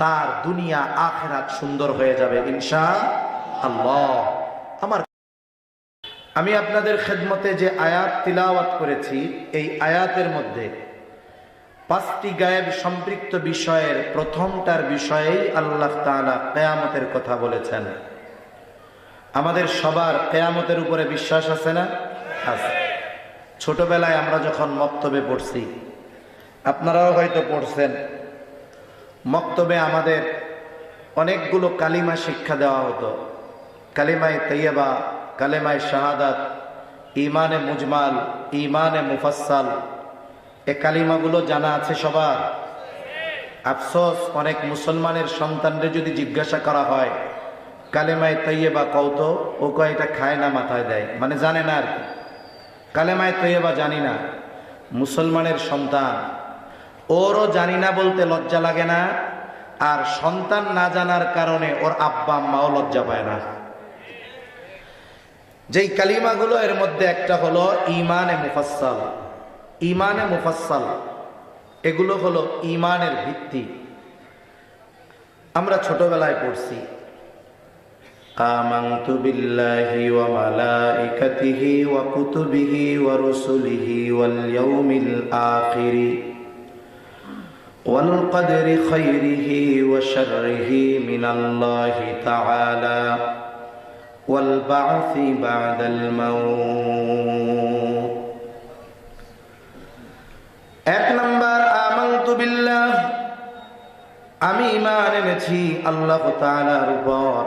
তার দুনিয়া আখিরাত সুন্দর হয়ে যাবে ইনশাআল্লাহ। আমি আপনাদের খেদমতে যে আয়াত তিলাওয়াত করেছি, এই আয়াতের মধ্যে 5টি গায়েব সম্পৃক্ত বিষয়ের প্রথমটার বিষয়েই আল্লাহ তাআলা কিয়ামতের কথা বলেছেন। আমাদের সবার কিয়ামতের উপরে বিশ্বাস আছে না? আছে। ছোটবেলায় আমরা যখন মক্তবে পড়ছি, আপনারাও হয়তো পড়ছেন, মক্তবে আমাদের অনেকগুলো কালিমা শিক্ষা দেওয়া হতো। কালিমায়ে তাইয়্যিবা, কালিমায়ে শাহাদাত, ঈমানে মুজমাল, ঈমানে মুফাসসাল, এই কালিমাগুলো জানা আছে সবার? আফসোস, অনেক মুসলমানের সন্তানদের যদি জিজ্ঞাসা করা হয় কালেমায়ে তাইয়্যিবা কও তো, ও কয় এটা খায় না, মাথায় দেয়, মানে জানে না আর কি। কালেমায়ে তাইয়্যিবা জানি না। মুসলমানের সন্তান, ওরও জানি না বলতে লজ্জা লাগে না, আর সন্তান না জানার কারণে ওর আব্বা আম্মাও লজ্জা পায় না। যেই কালিমাগুলো, এর মধ্যে একটা হলো ঈমানে মুফাসসাল। ঈমানে মুফাসসাল এগুলো হলো ঈমানের ভিত্তি। আমরা ছোটবেলায় পড়ছি আমানতু বিল্লাহি ওয়া মালাইকাতিহি ওয়া কুতুবিহি ওয়া রুসুলিহি ওয়াল ইয়াউমিল আখিরি ওয়াল কদরি খাইরিহি ওয়া শাররিহি মিনাল্লাহি তাআলা ওয়াল বা'সি বা'দাল মাউত। এক নাম্বার, আমানতু বিল্লাহ, আমি ঈমান এনেছি আল্লাহ তাআলার উপর।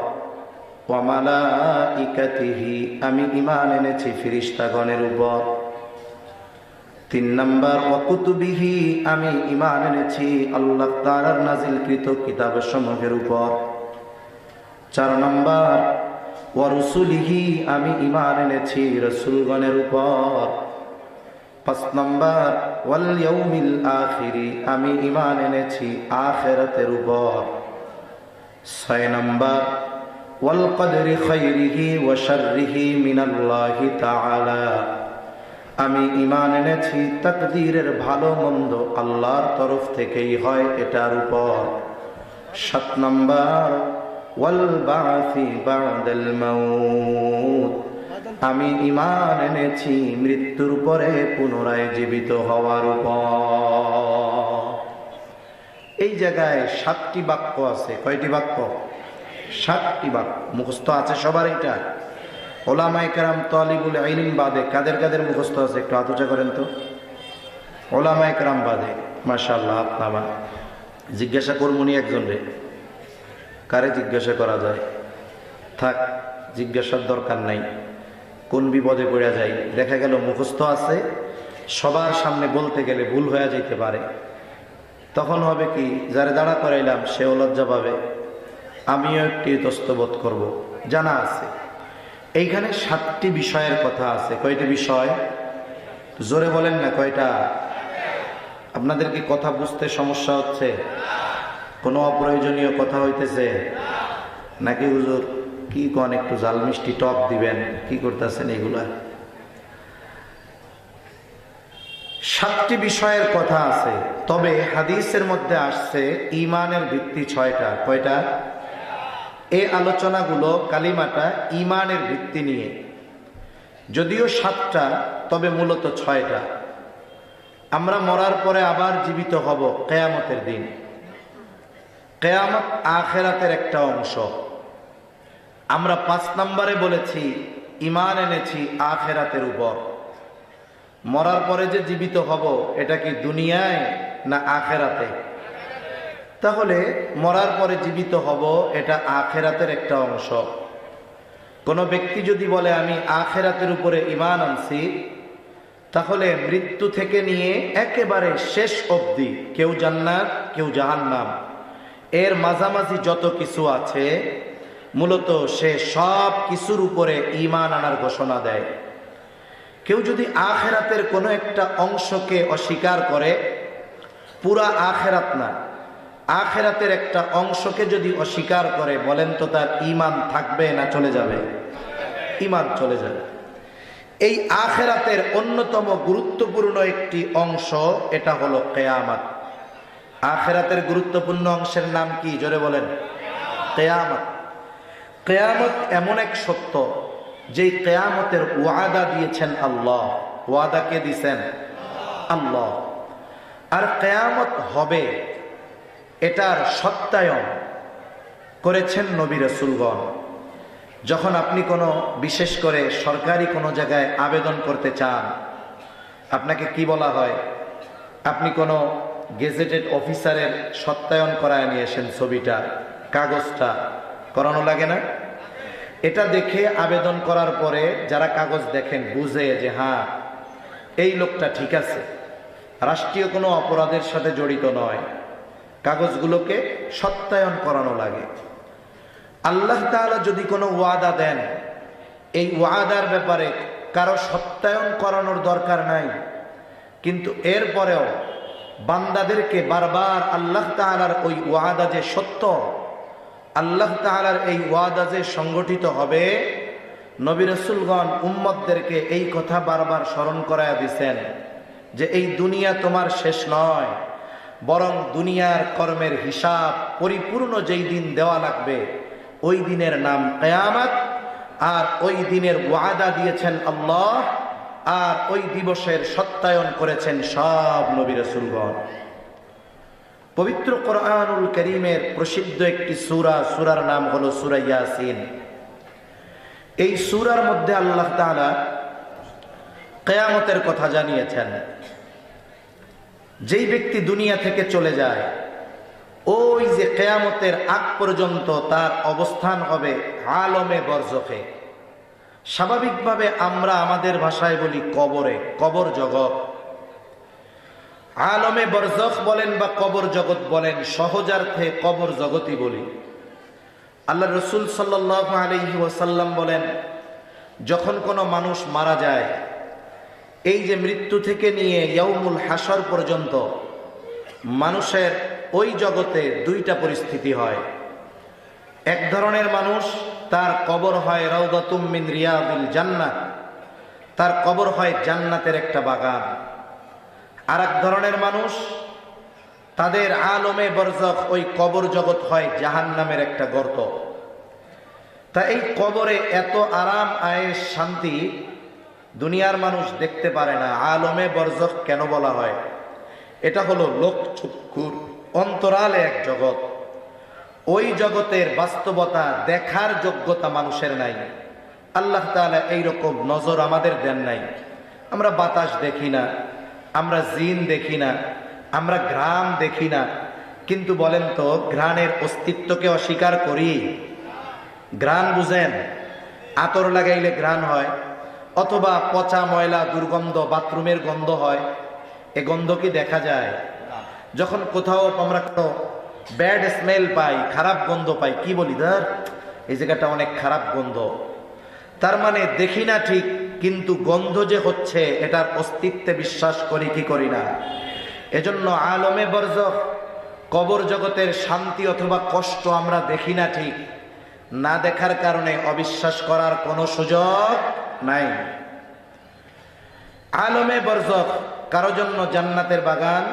ওয়া মালাইকাতিহি, আমি ঈমান এনেছি ফেরেশতাগণের উপর। 3 নাম্বার, ওয়া কুতুবিহি, আমি ঈমান এনেছি আল্লাহ তাআলার নাজিলকৃত কিতাবসমূহের উপর। 4 নাম্বার, ওয়া রুসুলিহি, আমি ঈমান এনেছি রাসূলগণের উপর। 5 নাম্বার, ওয়াল ইয়াউমিল আখিরি, আমি ঈমান এনেছি আখিরাতের উপর। 6 নাম্বার, ওয়াল কদরি খাইরিহি ওয়া শাররিহি মিনাল্লাহি তাআলা, আমি ঈমান এনেছি তাকদীরের ভালো মন্দ আল্লাহর তরফ থেকেই হয়, এটার উপর। 7 নাম্বার, ওয়াল বা'সি বা'দাল মাউত, আমি ঈমান এনেছি মৃত্যুর পরে পুনরায় জীবিত হওয়ার উপর। এই জায়গায় 7টি বাক্য আছে। কয়টি বাক্য? 7টি বাক্য। মুখস্থ আছে সবার? এটা ওলামায়ে কেরাম, তালিবুল ইলম বাদে কাদের কাদের মুখস্থ আছে একটু হাত উঁচা করেন তো। ওলামায়ে কেরাম বাদে, মাশাআল্লাহ। আপনারা জিজ্ঞাসা করবনি একজন রে, কারে জিজ্ঞাসা করা যায়? থাক, জিজ্ঞাসার দরকার নাই, কোন বিপদে পড়ে যাই। দেখা গেল মুখস্থ আছে, সবার সামনে বলতে গেলে ভুল হয়ে যাইতে পারে। তখন হবে কি, যারে দাঁড়া করাইলাম সেও লজ্জা পাবে, আমিও একটু ইতস্তবোধ করব। জানা আছে এইখানে 7টি বিষয়ের কথা আছে। কয়টি বিষয়? জোরে বলেন না, কয়টা? আপনাদের কি কথা বুঝতে সমস্যা হচ্ছে? কোনো অপ্রয়োজনীয় কথা হইতেছে নাকি? হুজুর কি কোন একটু জাল মিষ্টি টক দিবেন, কি করতেছেন এগুলা? 7টি বিষয়ের কথা আছে। তবে হাদিসের মধ্যে আসছে ঈমানের ভিত্তি 6টা। কয়টা? এই আলোচনাগুলো, কালিমাটা ঈমানের ভিত্তি নিয়ে, যদিও 7টা, তবে মূলত 6টা। আমরা মরার পরে আবার জীবিত হব কিয়ামতের দিন। কিয়ামত আখিরাতের একটা অংশ। আমরা 5 নম্বরে বলেছি ঈমান এনেছি আখিরাতের উপর। মরার পরে যে জীবিত হব, এটা কি দুনিয়ায় না আখিরাতে? তাহলে মরার পরে জীবিত হব, এটা আখিরাতের একটা অংশ। কোনো ব্যক্তি যদি বলে আমি আখিরাতের উপরে ঈমান আনছি, তাহলে মৃত্যু থেকে নিয়ে একেবারে শেষ অবধি, কেউ জান্নাত কেউ জাহান্নাম, এর মাঝামাঝি যত কিছু আছে, মূলত সে সব কিছুর উপরে ঈমান আনার ঘোষণা দেয়। কেউ যদি আখিরাতের কোনো একটা অংশকে অস্বীকার করে, পুরা আখিরাত না, আখিরাতের একটা অংশকে যদি অস্বীকার করে, বলেন তো তার ঈমান থাকবে না চলে যাবে? ঈমান চলে যাবে। এই আখিরাতের অন্যতম গুরুত্বপূর্ণ একটি অংশ এটা হলো কিয়ামত। আখিরাতের গুরুত্বপূর্ণ অংশের নাম কি? জোরে বলেন। কিয়ামত। কিয়ামত এমন এক সত্য যেই কিয়ামতের ওয়াদা দিয়েছেন আল্লাহ। ওয়াদা কে দিয়েছেন? আল্লাহ। আর কিয়ামত হবে এটার সত্যায়ন করেছেন নবী রাসূলগণ। যখন আপনি কোনো বিশেষ করে সরকারি কোনো জায়গায় আবেদন করতে চান, আপনাকে কি বলা হয়? আপনি কোনো গেজেটেড অফিসারের সত্যায়ন করায় নিয়ে এসেন, ছবিটা, কাগজটা করানো লাগে না? এটা দেখে আবেদন করার পরে যারা কাগজ দেখেন বুঝে যে হ্যাঁ এই লোকটা ঠিক আছে, রাষ্ট্রীয় কোনো অপরাধের সাথে জড়িত নয়, কাগজগুলোকে সত্যায়ন করানো লাগে। আল্লাহ তাআলা যদি কোনো ওয়াদা দেন, এই ওয়াদার ব্যাপারে কারো সত্যায়ন করানোর দরকার নাই, কিন্তু এরপরেও বান্দাদেরকে বারবার আল্লাহ তাআলার ওই ওয়াদা যে সত্য, আল্লাহ তাআলার এই ওয়াদা যে সংগঠিত হবে, নবী রাসূলগণ উম্মতদেরকে এই কথা বারবার স্মরণ করায়া দিয়েছেন যে এই দুনিয়া তোমার শেষ নয়, বরং দুনিয়ার কর্মের হিসাব পরিপূর্ণ যেই দিন দেওয়া লাগবে ওই দিনের নাম কিয়ামত। আর ওই দিনের ওয়াদা দিয়েছেন আল্লাহ, আর ওই দিবসের সত্যায়ন করেছেন সব নবী রাসূলগণ। পবিত্র কোরআনুল কারীমের প্রসিদ্ধ একটি সূরা, সূরার নাম হলো সূরা ইয়াসিন। এই সূরার মধ্যে আল্লাহ তাআলা কিয়ামতের কথা জানিয়েছেন। যেই ব্যক্তি দুনিয়া থেকে চলে যায়, ওই যে কিয়ামতের আগ পর্যন্ত তার অবস্থান হবে আলমে বরজখে। স্বাভাবিকভাবে আমরা আমাদের ভাষায় বলি কবরে, কবর জগৎ। আলমে বরজখ বলেন বা কবর জগৎ বলেন, সহজার্থে কবর জগতই বলি। আল্লাহ রসুল সাল্লাল্লাহু আলাইহি ওয়াসাল্লাম বলেন, যখন কোনো মানুষ মারা যায়, এই যে মৃত্যু থেকে নিয়ে ইয়াউমুল হাসর পর্যন্ত মানুষের ওই জগতে দুইটা পরিস্থিতি হয়। এক ধরনের মানুষ, তার কবর হয় রাউদাতুম মিন রিয়াদিল জান্নাহ, তার কবর হয় জান্নাতের একটা বাগান। আর এক ধরনের মানুষ, তাদের আলমে বরজখ ওই কবর জগৎ হয় জাহান্নামের একটা গর্ত। তা এই কবরে এত আরাম আয়েশ শান্তি দুনিয়ার মানুষ দেখতে পারে না। আলমে বরজখ কেন বলা হয়? এটা হলো লোকচক্ষুর অন্তরালে এক জগৎ। ওই জগতের বাস্তবতা দেখার যোগ্যতা মানুষের নাই। আল্লাহ তাআলা এইরকম নজর আমাদের দেন নাই। আমরা বাতাস দেখি না, আমরা জিন দেখি না, আমরা ঘ্রাণ দেখি না, কিন্তু বলেন তো ঘ্রাণের অস্তিত্বকে অস্বীকার করি? ঘ্রাণ বুঝেন? আতর লাগাইলে ঘ্রাণ হয়, অথবা পচা ময়লা দুর্গন্ধ বাথরুমের গন্ধ হয়, এ গন্ধ কি দেখা যায়? যখন কোথাও আমরা কোনো ব্যাড স্মেল পাই, খারাপ গন্ধ পাই, কি বলি? ধর এই জায়গাটা অনেক খারাপ গন্ধ। তার মানে দেখি না ঠিক, কিন্তু গন্ধ যে হচ্ছে এটার অস্তিত্বে বিশ্বাস করি কি করি না? এজন্য আলমে বরজখ কবর জগতের শান্তি অথবা কষ্ট আমরা দেখি না ঠিক, না দেখার কারণে অবিশ্বাস করার কোনো সুযোগ নাই। আলমে বরজখ কারো জন্য জান্নাতের বাগান,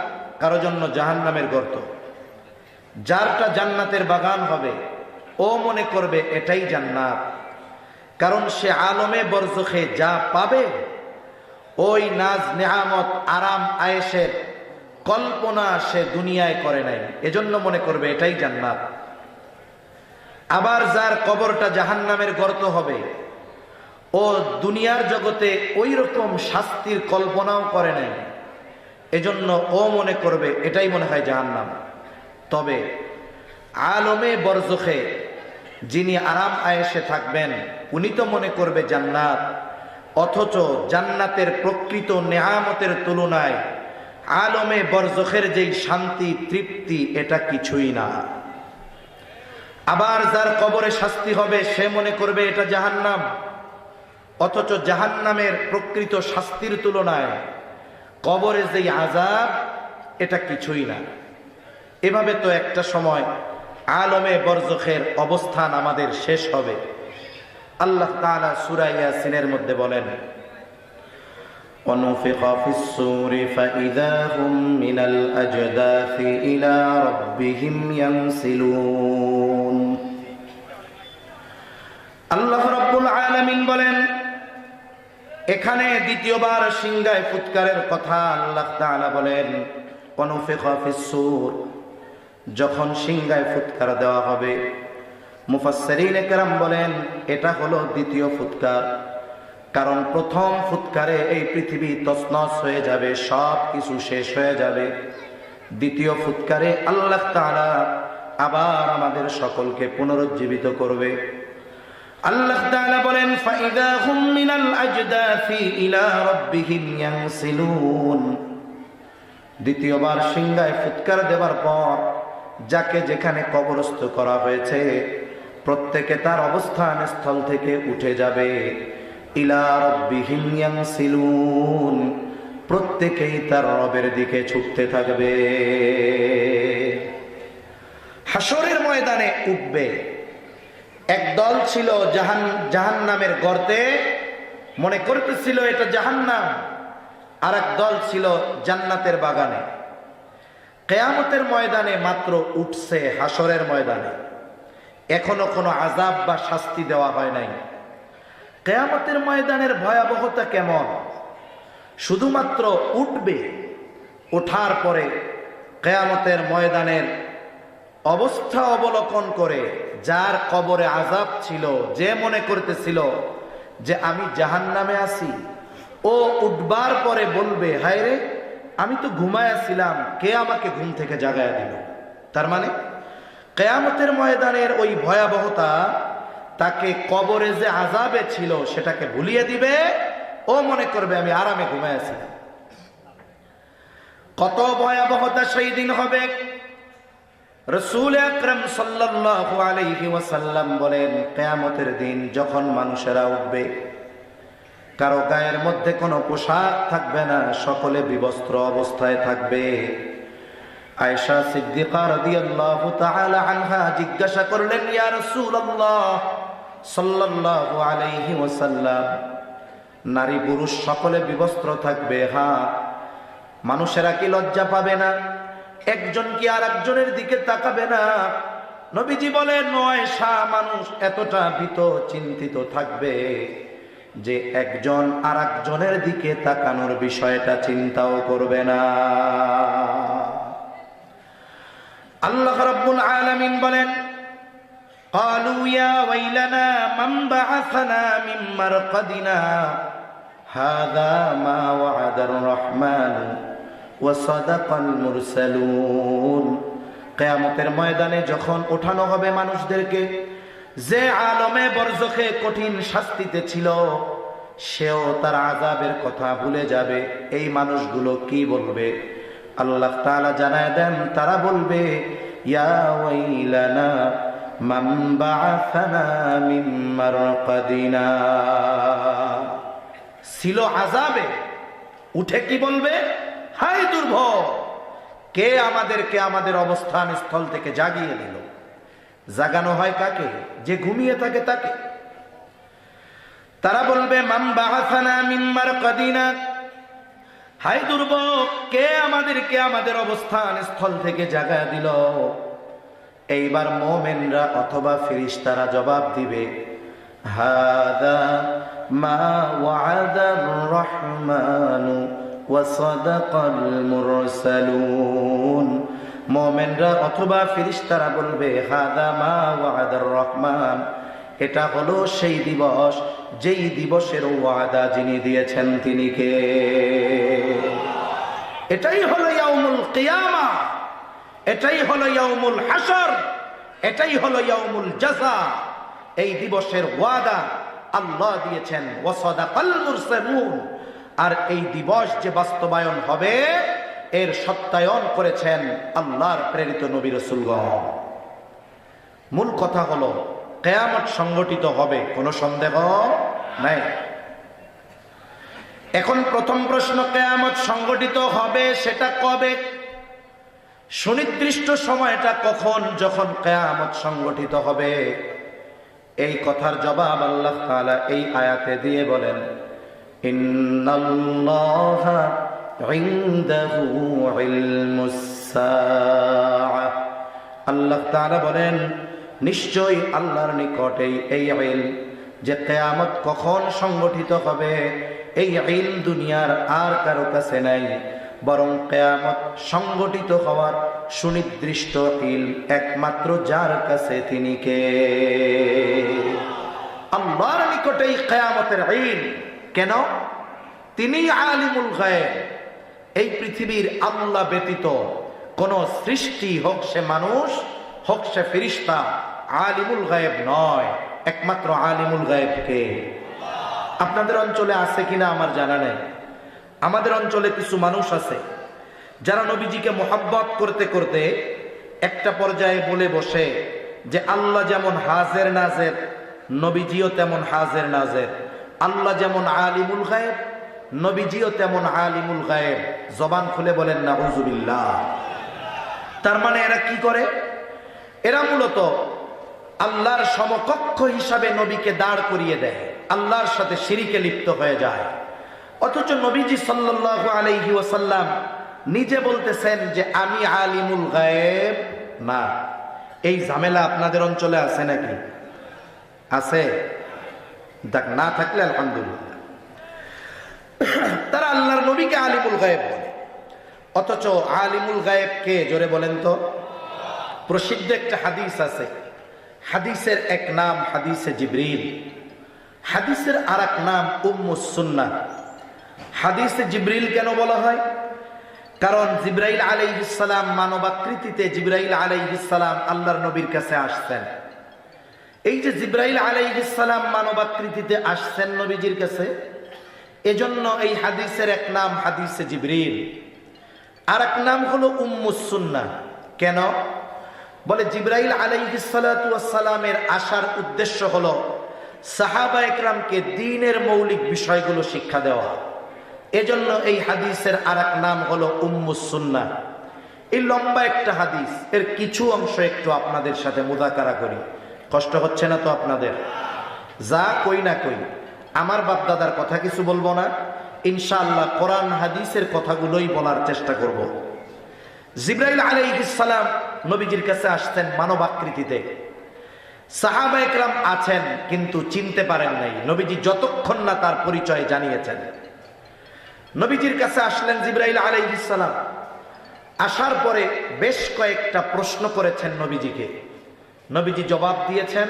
কারো জন্য জাহান্নামের গর্ত। যারটা জান্নাতের বাগান হবে ও মনে করবে এটাই জান্নাত, কারণ সে আলমে বরজখে যা পাবে ওই নাজ নেয়ামত আরাম আয়েশের কল্পনা সে দুনিয়ায় করে নাই, এজন্য মনে করবে এটাই জান্নাত। আবার যার কবরটা জাহান্নামের গর্ত হবে, ও দুনিয়ার জগতে ওই রকম শাস্তির কল্পনাও করে নাই, এজন্য ও মনে করবে এটাই মনে হয় জাহান্নাম। তবে আলমে বরজখে যিনি আরাম আয়েশে থাকবেন উনি তো মনে করবে জান্নাত, অথচ জান্নাতের প্রকৃত নেয়ামতের তুলনায় আলমে বরজখের যেই শান্তি তৃপ্তি এটা কিছুই না। আবার যার কবরে শাস্তি হবে সে মনে করবে এটা জাহান্নাম, অথচ জাহান্নামের প্রকৃত শাস্তির তুলনায় কবরে যেই আযাব এটা কিছুই না। এভাবে তো একটা সময় আলমে বরজখের অবস্থান আমাদের শেষ হবে। আল্লাহ তাআলা সূরা ইয়াসিনের মধ্যে বলেন, وَنُفِخَ فِي الصُّورِ فَإِذَا هُمْ مِنَ الْأَجْدَاثِ إِلَى رَبِّهِمْ يَنْسِلُونَ। আল্লাহ রাব্বুল আলামিন বলেন, এখানে দ্বিতীয়বার সিংহায় ফুৎকারের কথা আল্লাহ তাআলা বলেন। وَنُفِخَ فِي الصُّورِ, যখন সিংহায় ফুৎকার দেওয়া হবে, মুফাসসিরিনে কেরাম বলেন এটা হলো দ্বিতীয় ফুৎকার। কারণ প্রথম ফুৎকারে এই পৃথিবী তছনছ হয়ে যাবে, সব কিছু শেষ হয়ে যাবে। দ্বিতীয় ফুৎকারে আল্লাহ তাআলা আবার আমাদের সকলকে পুনরুজ্জীবিত করবে। আল্লাহ তাআলা বলেন, ফাইদা হুম মিনাল আজদাফি ইলা রাব্বিহিম ইয়ানসিলুন। দ্বিতীয়বার সিংহায় ফুৎকার দেওয়ার পর যাকে যেখানে কবরস্থ করা হয়েছে প্রত্যেকে তার অবস্থান স্থল থেকে উঠে যাবে। ইলা রাব্বিহিম ইয়ানসিলুন, প্রত্যেকেই তার রবের দিকে ছুটতে থাকবে। হাসরের ময়দানে উঠবে। একদল ছিল জাহান্নামের গর্তে, মনে করতেছিল এটা জাহান্নাম, আর এক দল ছিল জান্নাতের বাগানে। কিয়ামতের ময়দানে মাত্র উঠছে, হাসরের ময়দানে এখনো কোনো আযাব বা শাস্তি দেওয়া হয় নাই। কিয়ামতের ময়দানের ভয়াবহতা কেমন? শুধুমাত্র উঠবে, ওঠার পরে কিয়ামতের ময়দানের অবস্থা অবলোকন করে যার কবরে আযাব ছিল, যে মনে করতেছিল যে আমি জাহান্নামে আছি, ও উঠবার পরে বলবে, হায় রে, আমি তো ঘুমায়াছিলাম, কে আমাকে ঘুম থেকে জাগায়া দিল। তার মানে কিয়ামতের ময়দানের ওই ভয়াবহতা তাকে কবরে যে আযাবে ছিল সেটাকে ভুলিয়ে দিবে। ও মনে করবে আমি আরামে ঘুমায়াছিলাম। কত ভয়াবহতা সেই দিন হবে। রাসূল আকরাম সাল্লাল্লাহু আলাইহি ওয়াসাল্লাম বলেন, কিয়ামতের দিন যখন মানুষেরা উঠবে, কারো গায়ের মধ্যে কোনো পোশাক থাকবে না, সকলে বিবস্ত্র অবস্থায় থাকবে। আয়েশা সিদ্দিকা রাদিয়াল্লাহু তাআলা আনহা জিজ্ঞাসা করলেন, ইয়া রাসূলুল্লাহ সাল্লাল্লাহু আলাইহি ওয়াসাল্লাম, নারী পুরুষ সকলে বিবস্ত্র থাকবে, হ্যাঁ, মানুষেরা কি লজ্জা পাবে না? একজন কি আর একজনের দিকে তাকাবে না? নবীজি বলেন, নয়, মানুষ এতটা ভীত চিন্তিত থাকবে যে একজন আর একজনের দিকে তাকানোর বিষয়টা চিন্তাও করবে না। আল্লাহ রাব্বুল আলামিন বলেন, ক্বালু ইয়া ওয়াইলানা মান বা'আসানা মিন মারকাদিনা হাযা মা ওয়া'আদার রহমান ওয়া সাদাকাল মুরসালুন। কিয়ামতের ময়দানে যখন ওঠানো হবে মানুষদেরকে, যে আলমে বরজখে কঠিন শাস্তিতে ছিল সেও তার আযাবের কথা ভুলে যাবে। এই মানুষগুলো কি বলবে? আল্লাহ তাআলা জানায় দেন, তারা বলবে, ইয়া ওয়াইলানা মান বা'আসানা মিন মারকাদিনা। ছিল আযাবে, উঠে কি বলবে? হায় দুর্ভোগ, কে আমাদেরকে আমাদের অবস্থান স্থল থেকে জাগিয়ে দিল। জাগানো হয় কাকে? যে ঘুমিয়ে থাকে তাকে। তারা বলবে, মান বা'আসানা মিন মারকাদিনা, হায় দুর্ভোগ, কে আমাদেরকে আমাদের অবস্থান স্থল থেকে জাগায় দিল। এইবার মুমিনরা অথবা ফেরেশতারা জবাব দিবে, হাযা মা ওয়া'আদার রহমানু ওয়া সাদাকাল মুরসালুন। মুমিনরা অথবা ফেরেশতারা বলবে, হাযা মা ওয়া'আদার রহমান, এটা হলো সেই দিবস যেই দিবসের ওয়াদা যিনি দিয়েছেন তিনি কে? এটাই হলো ইয়াউমুল কিয়ামা, এটাই হলো ইয়াউমুল হাসর, এটাই হলো ইয়াউমুল জাযা। এই দিবসের ওয়াদা আল্লাহ দিয়েছেন, ওয়া সাদাকাল মুরসালুন। আর এই দিবস যে বাস্তবায়ন হবে এর সত্যায়ন করেছেন আল্লাহর প্রেরিত নবী রাসূলগণ। মূল কথা হলো কিয়ামত সংগঠিত হবে, কোনো সন্দেহ নাই। এখন প্রথম প্রশ্ন, কিয়ামত সংগঠিত হবে সেটা কবে? সুনির্দিষ্ট সময়টা কখন যখন কিয়ামত সংগঠিত হবে এই কথার জবাব আল্লাহ তাআলা এই আয়াতে দিয়ে বলেন, ইন্নাল্লাহা ইনদাহু ইলমুস সাআহ। আল্লাহ তাআলা বলেন, নিশ্চয়ই আল্লাহর নিকটেই এই ইলম, যে কিয়ামত কখন সংগঠিত হবে, এই ইলম দুনিয়ার আর কারো কাছে নাই, বরং কিয়ামত সংগঠিত হওয়ার সুনির্দিষ্ট ইলম একমাত্র যার কাছে তিনি কে? আল্লাহর নিকটেই কিয়ামতের ইলম। কেন? তিনি আলিমুল গায়ব। এই পৃথিবীর আল্লাহ ব্যতীত কোন সৃষ্টি, হোক সে মানুষ হোক সে ফেরেশতা, আলিমুল গায়ব নয়। একমাত্র আলিমুল গায়ব কে? আপনাদের অঞ্চলে আছে কিনা আমার জানা নেই। আমাদের অঞ্চলে কিছু মানুষ আছে যারা নবীজিকে মোহাব্বত করতে করতে একটা পর্যায়ে বলে বসে যে আল্লাহ যেমন হাজের নাজের, নবীজিও তেমন হাজের নাজের। আল্লাহ যেমন আলিমুল গায়ব, নবীজিও তেমন আলিমুল গায়ব। জবান খুলে বলেন নাউজুবিল্লাহ। তার মানে এরা কি করে? এরা মূলত আল্লাহর সমকক্ষ হিসাবে নবীকে দাঁড় করিয়ে দেয়, আল্লাহর সাথে শিরিকে লিপ্ত হয়ে যায়। অথচ নবীজি সাল্লাল্লাহু আলাইহি ওয়াসাল্লাম নিজে বলতেছেন যে আমি আলিমুল গায়ব না। এই ঝামেলা আপনাদের অঞ্চলে আছে নাকি? আছে? দেখ, না থাকলে আলহামদুলিল্লাহ। তারা আল্লাহর নবীকে আলিমুল গায়ব বলে, অথচ আলিমুল গায়ব কে? জোরে বলেন তো। প্রসিদ্ধ একটা হাদিস আছে, হাদিসের এক নাম হাদিসে জিবরিল, হাদিসের আর এক নাম উম্মুস সুন্নাহ। হাদিসে জিবরিল কেন বলা হয়? কারণ জিবরাইল আলাইহিস সালাম মানবাকৃতিতে জিবরাইল আলাইহিস সালাম আল্লাহর নবীর কাছে আসছেন। এই যে জিবরাইল আলাইহিস সালাম মানবাকৃতিতে আসছেন নবীজির কাছে, এজন্য এই হাদিসের এক নাম হাদিসে জিবরিল, আর এক নাম হলো উম্মুস সুন্নাহ। কেন? বলে জিবরাইল আলাইহিস সালাতু ওয়াস সালামের আসার উদ্দেশ্য হলো সাহাবা একরামকে দ্বীনের মৌলিক বিষয়গুলো শিক্ষা দেওয়া। এজন্য এই হাদিসের আর এক নাম হলো উম্মুস সুন্নাহ। এই লম্বা একটা হাদিস, এর কিছু অংশ একটু আপনাদের সাথে মুযাকারা করি। কষ্ট হচ্ছে না তো আপনাদের? যা কই না কই, আমার বাপ দাদার কথা কিছু বলবো না, ইনশাআল্লাহ কোরআন হাদিসের কথাগুলোই বলার চেষ্টা করব। জিবরাইল আলাইহিস সালাম নবীজির কাছে আসতেন মানব আকৃতিতে। সাহাবা একরাম আছেন কিন্তু চিনতে পারেন নাই, নবীজি যতক্ষণ না তার পরিচয় জানিয়েছেন। নবীজির কাছে আসলেন জিবরাইল আলাইহিস সালাম। আসার পরে বেশ কয়েকটা প্রশ্ন করেছেন নবীজিকে, নবীজি জবাব দিয়েছেন,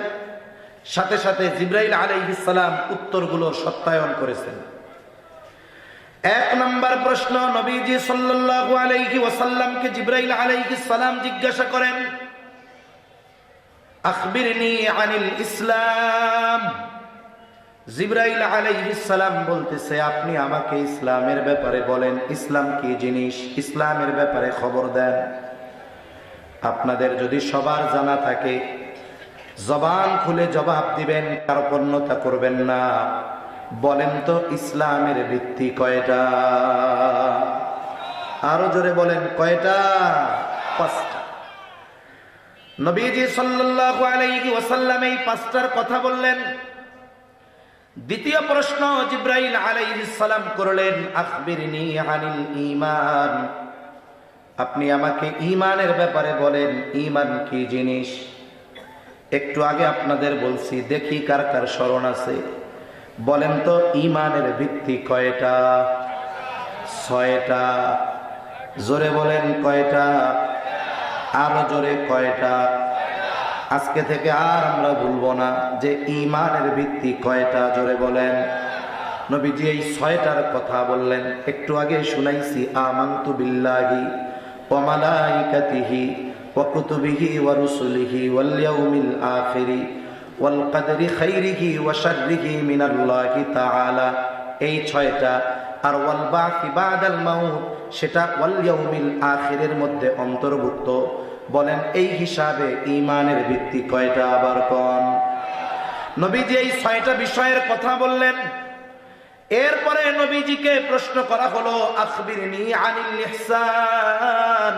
সাথে সাথে জিবরাইল আলাইহিস সালাম উত্তরগুলোর সত্যায়ন করেছেন। এক নাম্বার প্রশ্ন, নবীজি সাল্লাল্লাহু আলাইহি ওয়াসাল্লামকে জিবরাইল আলাইহিস সালাম জিজ্ঞাসা করেন, আখবিরনি আনিল ইসলাম। জিবরাইল আলাইহিস সালাম বলতেছে, আপনি আমাকে ইসলামের ব্যাপারে বলেন, ইসলাম কি জিনিস, ইসলামের ব্যাপারে খবর দেন। আপনাদের যদি সবার জানা থাকে জবান খুলে জবাব দিবেন, কার্পণ্যতা করবেন না। বলেন তো ইসলামের ভিত্তি কয়টা? আরো জোরে বলেন, কয়টা? 5টা। নবীজি সাল্লাল্লাহু আলাইহি ওয়াসাল্লাম এই 5টার কথা বললেন। দ্বিতীয় প্রশ্ন জিবরাইল আলাইহিস সালাম করলেন, আখবিরনি আনিল ঈমান। আপনি আমাকে ঈমানের ব্যাপারে বলেন, ঈমান কি জিনিস। একটু আগে আপনাদের বলছি, দেখি কার কার স্মরণ আছে। বলেন তো ঈমানের ভিত্তি কয়টা? 6টা। জোরে বলেন, কয়টা? আরো জোরে, কয়টা? আজকে থেকে আর আমরা ভুলবো না যে ঈমানের ভিত্তি কয়টা। জোরে বলেন। নবীজি এই 6টার কথা বললেন। একটু আগে শুনাইছি, আমানতু বিল্লাহি ওয়া মালাইকাতিহি ওয়া কুতুবিহি ওয়া রুসুলিহি ওয়াল ইয়াউমিল আখিরি ওয়াল কদরি খাইরিহি ওয়া শাররিহি মিনাল্লাহি তাআলা। এই 6টা। আর ওয়াল বা'সি বা'দাল মাউত, সেটা ওয়াল ইয়াউমিল আখিরের মধ্যে অন্তর্ভুক্ত। বলেন এই হিসাবে ঈমানের ভিত্তি কয়টা? আবার কোন? নবীজি এই 6টা বিষয়ের কথা বললেন। এরপরে নবীজিকে প্রশ্ন করা হলো, আখবিরনি আনিল ইহসান।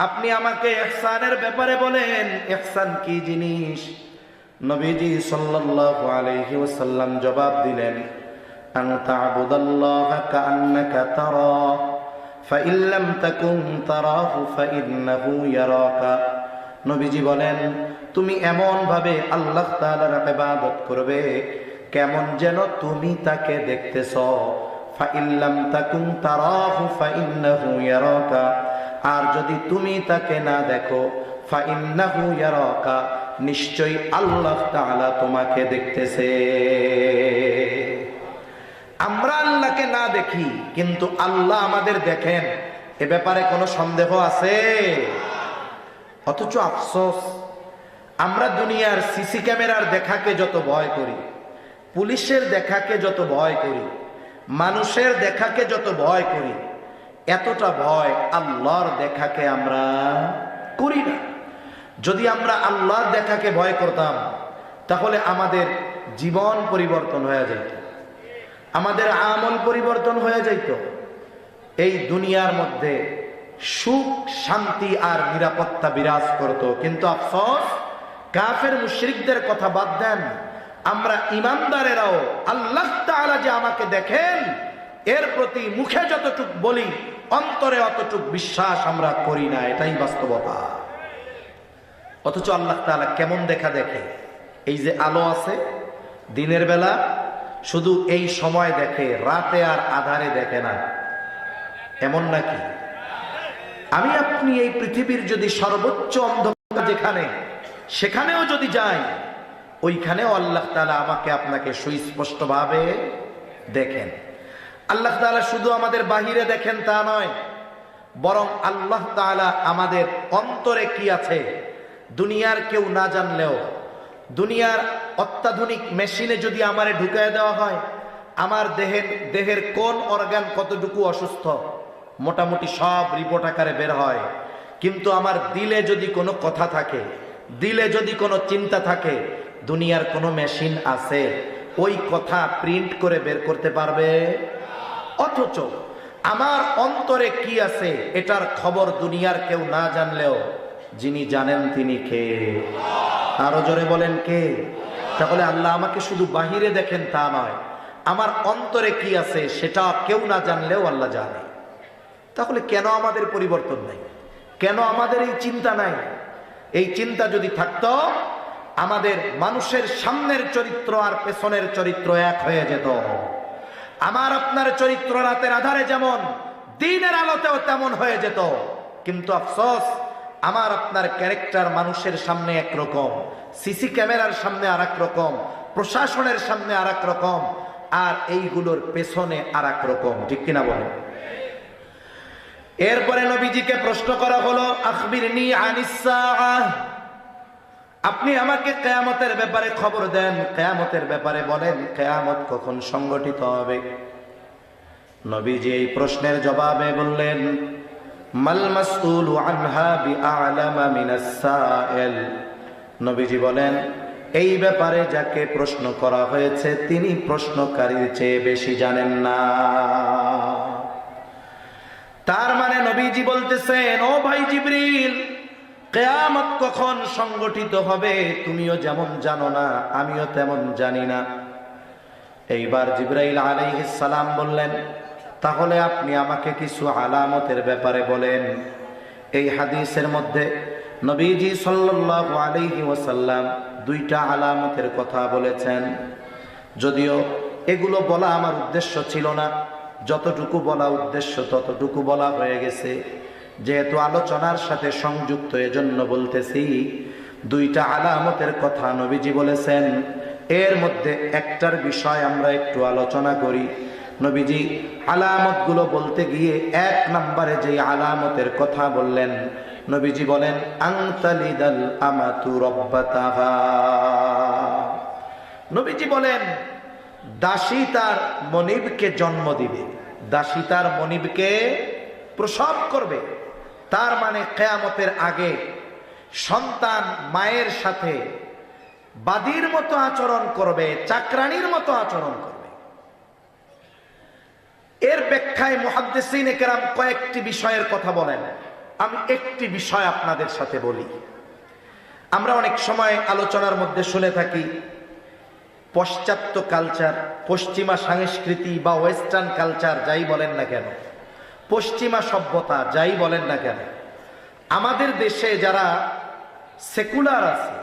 আপনি আমাকে ইহসানের ব্যাপারে বলেন, ইহসান কি জিনিস। নবীজি সাল্লাল্লাহু আলাইহি ওয়াসাল্লাম জবাব দিলেন, আন তা'বুদাল্লাহা কাআন্নাকা তারাহ ফাইন লাম তাকুন তারাহু ফাইন্নাহু ইয়ারাকা। নবীজি বলেন, তুমি এমন ভাবে আল্লাহ তাআলার ইবাদত করবে কেমন যেন তুমি তাকে দেখতেছো। ফাইন লাম তাকুন তারাহু ফাইন্নাহু ইয়ারাকা, আর যদি তুমি তাকে না দেখো, ফাইন্নাহু ইয়ারাকা, নিশ্চয়ই আল্লাহ তাআলা তোমাকে দেখতেছে। আমরা আল্লাহকে না দেখি কিন্তু আল্লাহ আমাদের দেখেন, এ ব্যাপারে কোনো সন্দেহ আছে? অথচ আফসোস, আমরা দুনিয়ার সিসি ক্যামেরার দেখাকে যত ভয় করি, পুলিশের দেখাকে যত ভয় করি, মানুষের দেখাকে যত ভয় করি, এতটা ভয় আল্লাহর দেখাকে আমরা করি না। যদি আমরা আল্লাহর দেখাকে ভয় করতাম তাহলে আমাদের জীবন পরিবর্তন হয়ে যেত, আমাদের আমল পরিবর্তন হয়ে যেত। এই দুনিয়ার মধ্যে সুখ শান্তি আর নিরাপত্তা বিরাজ করত। কিন্তু আফসোস, কাফের মুশরিকদের কথা বাদ দেন, আমরা ইমানদারেরাও আল্লাহ তাআলা যে আমাকে দেখেন এর প্রতি মুখে যতটুক বলি অন্তরে অতটুক বিশ্বাস আমরা করি না, এটাই বাস্তবতা। অথচ আল্লাহ তাআলা কেমন দেখা দেখে? এই যে আলো আছে দিনের বেলা, শুধু এই সময় দেখে, রাতে আর আধারে দেখে না, এমন নাকি? আমি আপনি এই পৃথিবীর যদি সর্বোচ্চ অন্ধকার যেখানে, সেখানেও যদি যাই, ওইখানেও আল্লাহ তাআলা আমাকে আপনাকে সুস্পষ্ট ভাবে দেখেন। আল্লাহ তাআলা শুধু আমাদের বাহিরে দেখেন তা নয়, বরং আল্লাহ তাআলা আমাদের অন্তরে কি আছে দুনিয়ার কেউ না জানলেও, দুনিয়ার অত্যাধুনিক মেশিনে যদি আমারে ঢুকায় দেওয়া হয়, আমার দেহের কোন অর্গান কতটুকু অসুস্থ মোটামুটি সব রিপোর্ট আকারে বের হয়। কিন্তু আমার দিলে যদি কোনো কথা থাকে, দিলে যদি কোনো চিন্তা থাকে, দুনিয়ার কোনো মেশিন আছে ওই কথা প্রিন্ট করে বের করতে পারবে? অথচ আমার অন্তরে কি আছে এটার খবর দুনিয়ার কেউ না জানলেও যিনি জানেন তিনি কে? আরো জোরে বলেন কে? তাহলে আল্লাহ আমাকে শুধু বাহিরে দেখেন তা নয়, আমার অন্তরে কি আছে সেটা কেউ না জানলেও আল্লাহ জানে। তাহলে কেন আমাদের পরিবর্তন নাই? কেন আমাদের এই চিন্তা নাই? এই চিন্তা যদি থাকতো, আমাদের মানুষের সামনের চরিত্র আর পেছনের চরিত্র এক হয়ে যেত। আমার আপনার চরিত্র রাতের আধারে যেমন, দিনের আলোতেও তেমন হয়ে যেত। কিন্তু আফসোস, আমার আপনার ক্যারেক্টার মানুষের সামনে একরকম, সিসি ক্যামেরার সামনে আর এক রকম, প্রশাসনের সামনে আর এক রকম, আর এইগুলোর পেছনে আর এক রকম। ঠিক কিনা বলেন? এরপরে নবীজিকে প্রশ্ন করা হলো, আখবিরনি আনিস সাআহ, আপনি আমাকে কিয়ামতের ব্যাপারে খবর দেন, কিয়ামতের ব্যাপারে বলেন, কিয়ামত কখন সংগঠিত হবে? নবীজি এই প্রশ্নের জবাবে বললেন, মাল মাসউলু আনহা বিআলামা মিনাস সাইল। নবীজি বলেন, এই ব্যাপারে যাকে প্রশ্ন করা হয়েছে তিনি প্রশ্নকারীর চেয়ে বেশি জানেন না। তার মানে নবীজি বলতেছেন, ও ভাই জিবরিল, কিয়ামত কখন সংগঠিত হবে তুমিও যেমন জানো না, আমিও তেমন জানি না। এইবার জিবরাইল আলাইহিস সালাম বললেন, তাহলে আপনি আমাকে কিছু আলামতের ব্যাপারে বলেন। এই হাদিসের মধ্যে নবীজি সাল্লাল্লাহু আলাইহি ওয়াসাল্লাম দুইটা আলামতের কথা বলেছেন। যদিও এগুলো বলা আমার উদ্দেশ্য ছিল না, যতটুকু বলা উদ্দেশ্য ততটুকু বলা হয়ে গেছে। যেহেতু আলোচনার সাথে সংযুক্ত এজন্য বলতেছি। দুইটা আলামতের কথা নবীজি বলেছেন, এর মধ্যে একটার বিষয় আমরা একটু আলোচনা করি। নবীজি আলামতগুলো বলতে গিয়ে এক নম্বরে যে আলামতের কথা বললেন, নবীজি বলেন, আনতালিদাল আমাতু রাব্বাতাহা। নবীজি বলেন, দাসী তার মনিবকে জন্ম দিবে, দাসী তার মনিবকে প্রসব করবে। তার মানে কিয়ামতের আগে সন্তান মায়ের সাথে বাদীর মতো আচরণ করবে, চাকরানির মতো আচরণ করবে। এর ব্যাখ্যায় মুহাদ্দিসিনে কেরাম কয়েকটি বিষয়ের কথা বলেন। আমি একটি বিষয় আপনাদের সাথে বলি। আমরা অনেক সময় আলোচনার মধ্যে শুনে থাকি পাশ্চাত্য কালচার, পশ্চিমা সংস্কৃতি বা ওয়েস্টার্ন কালচার যাই বলেন না কেন, পশ্চিমা সভ্যতা যাই বলেন না কেন, আমাদের দেশে যারা সেকুলার আছে,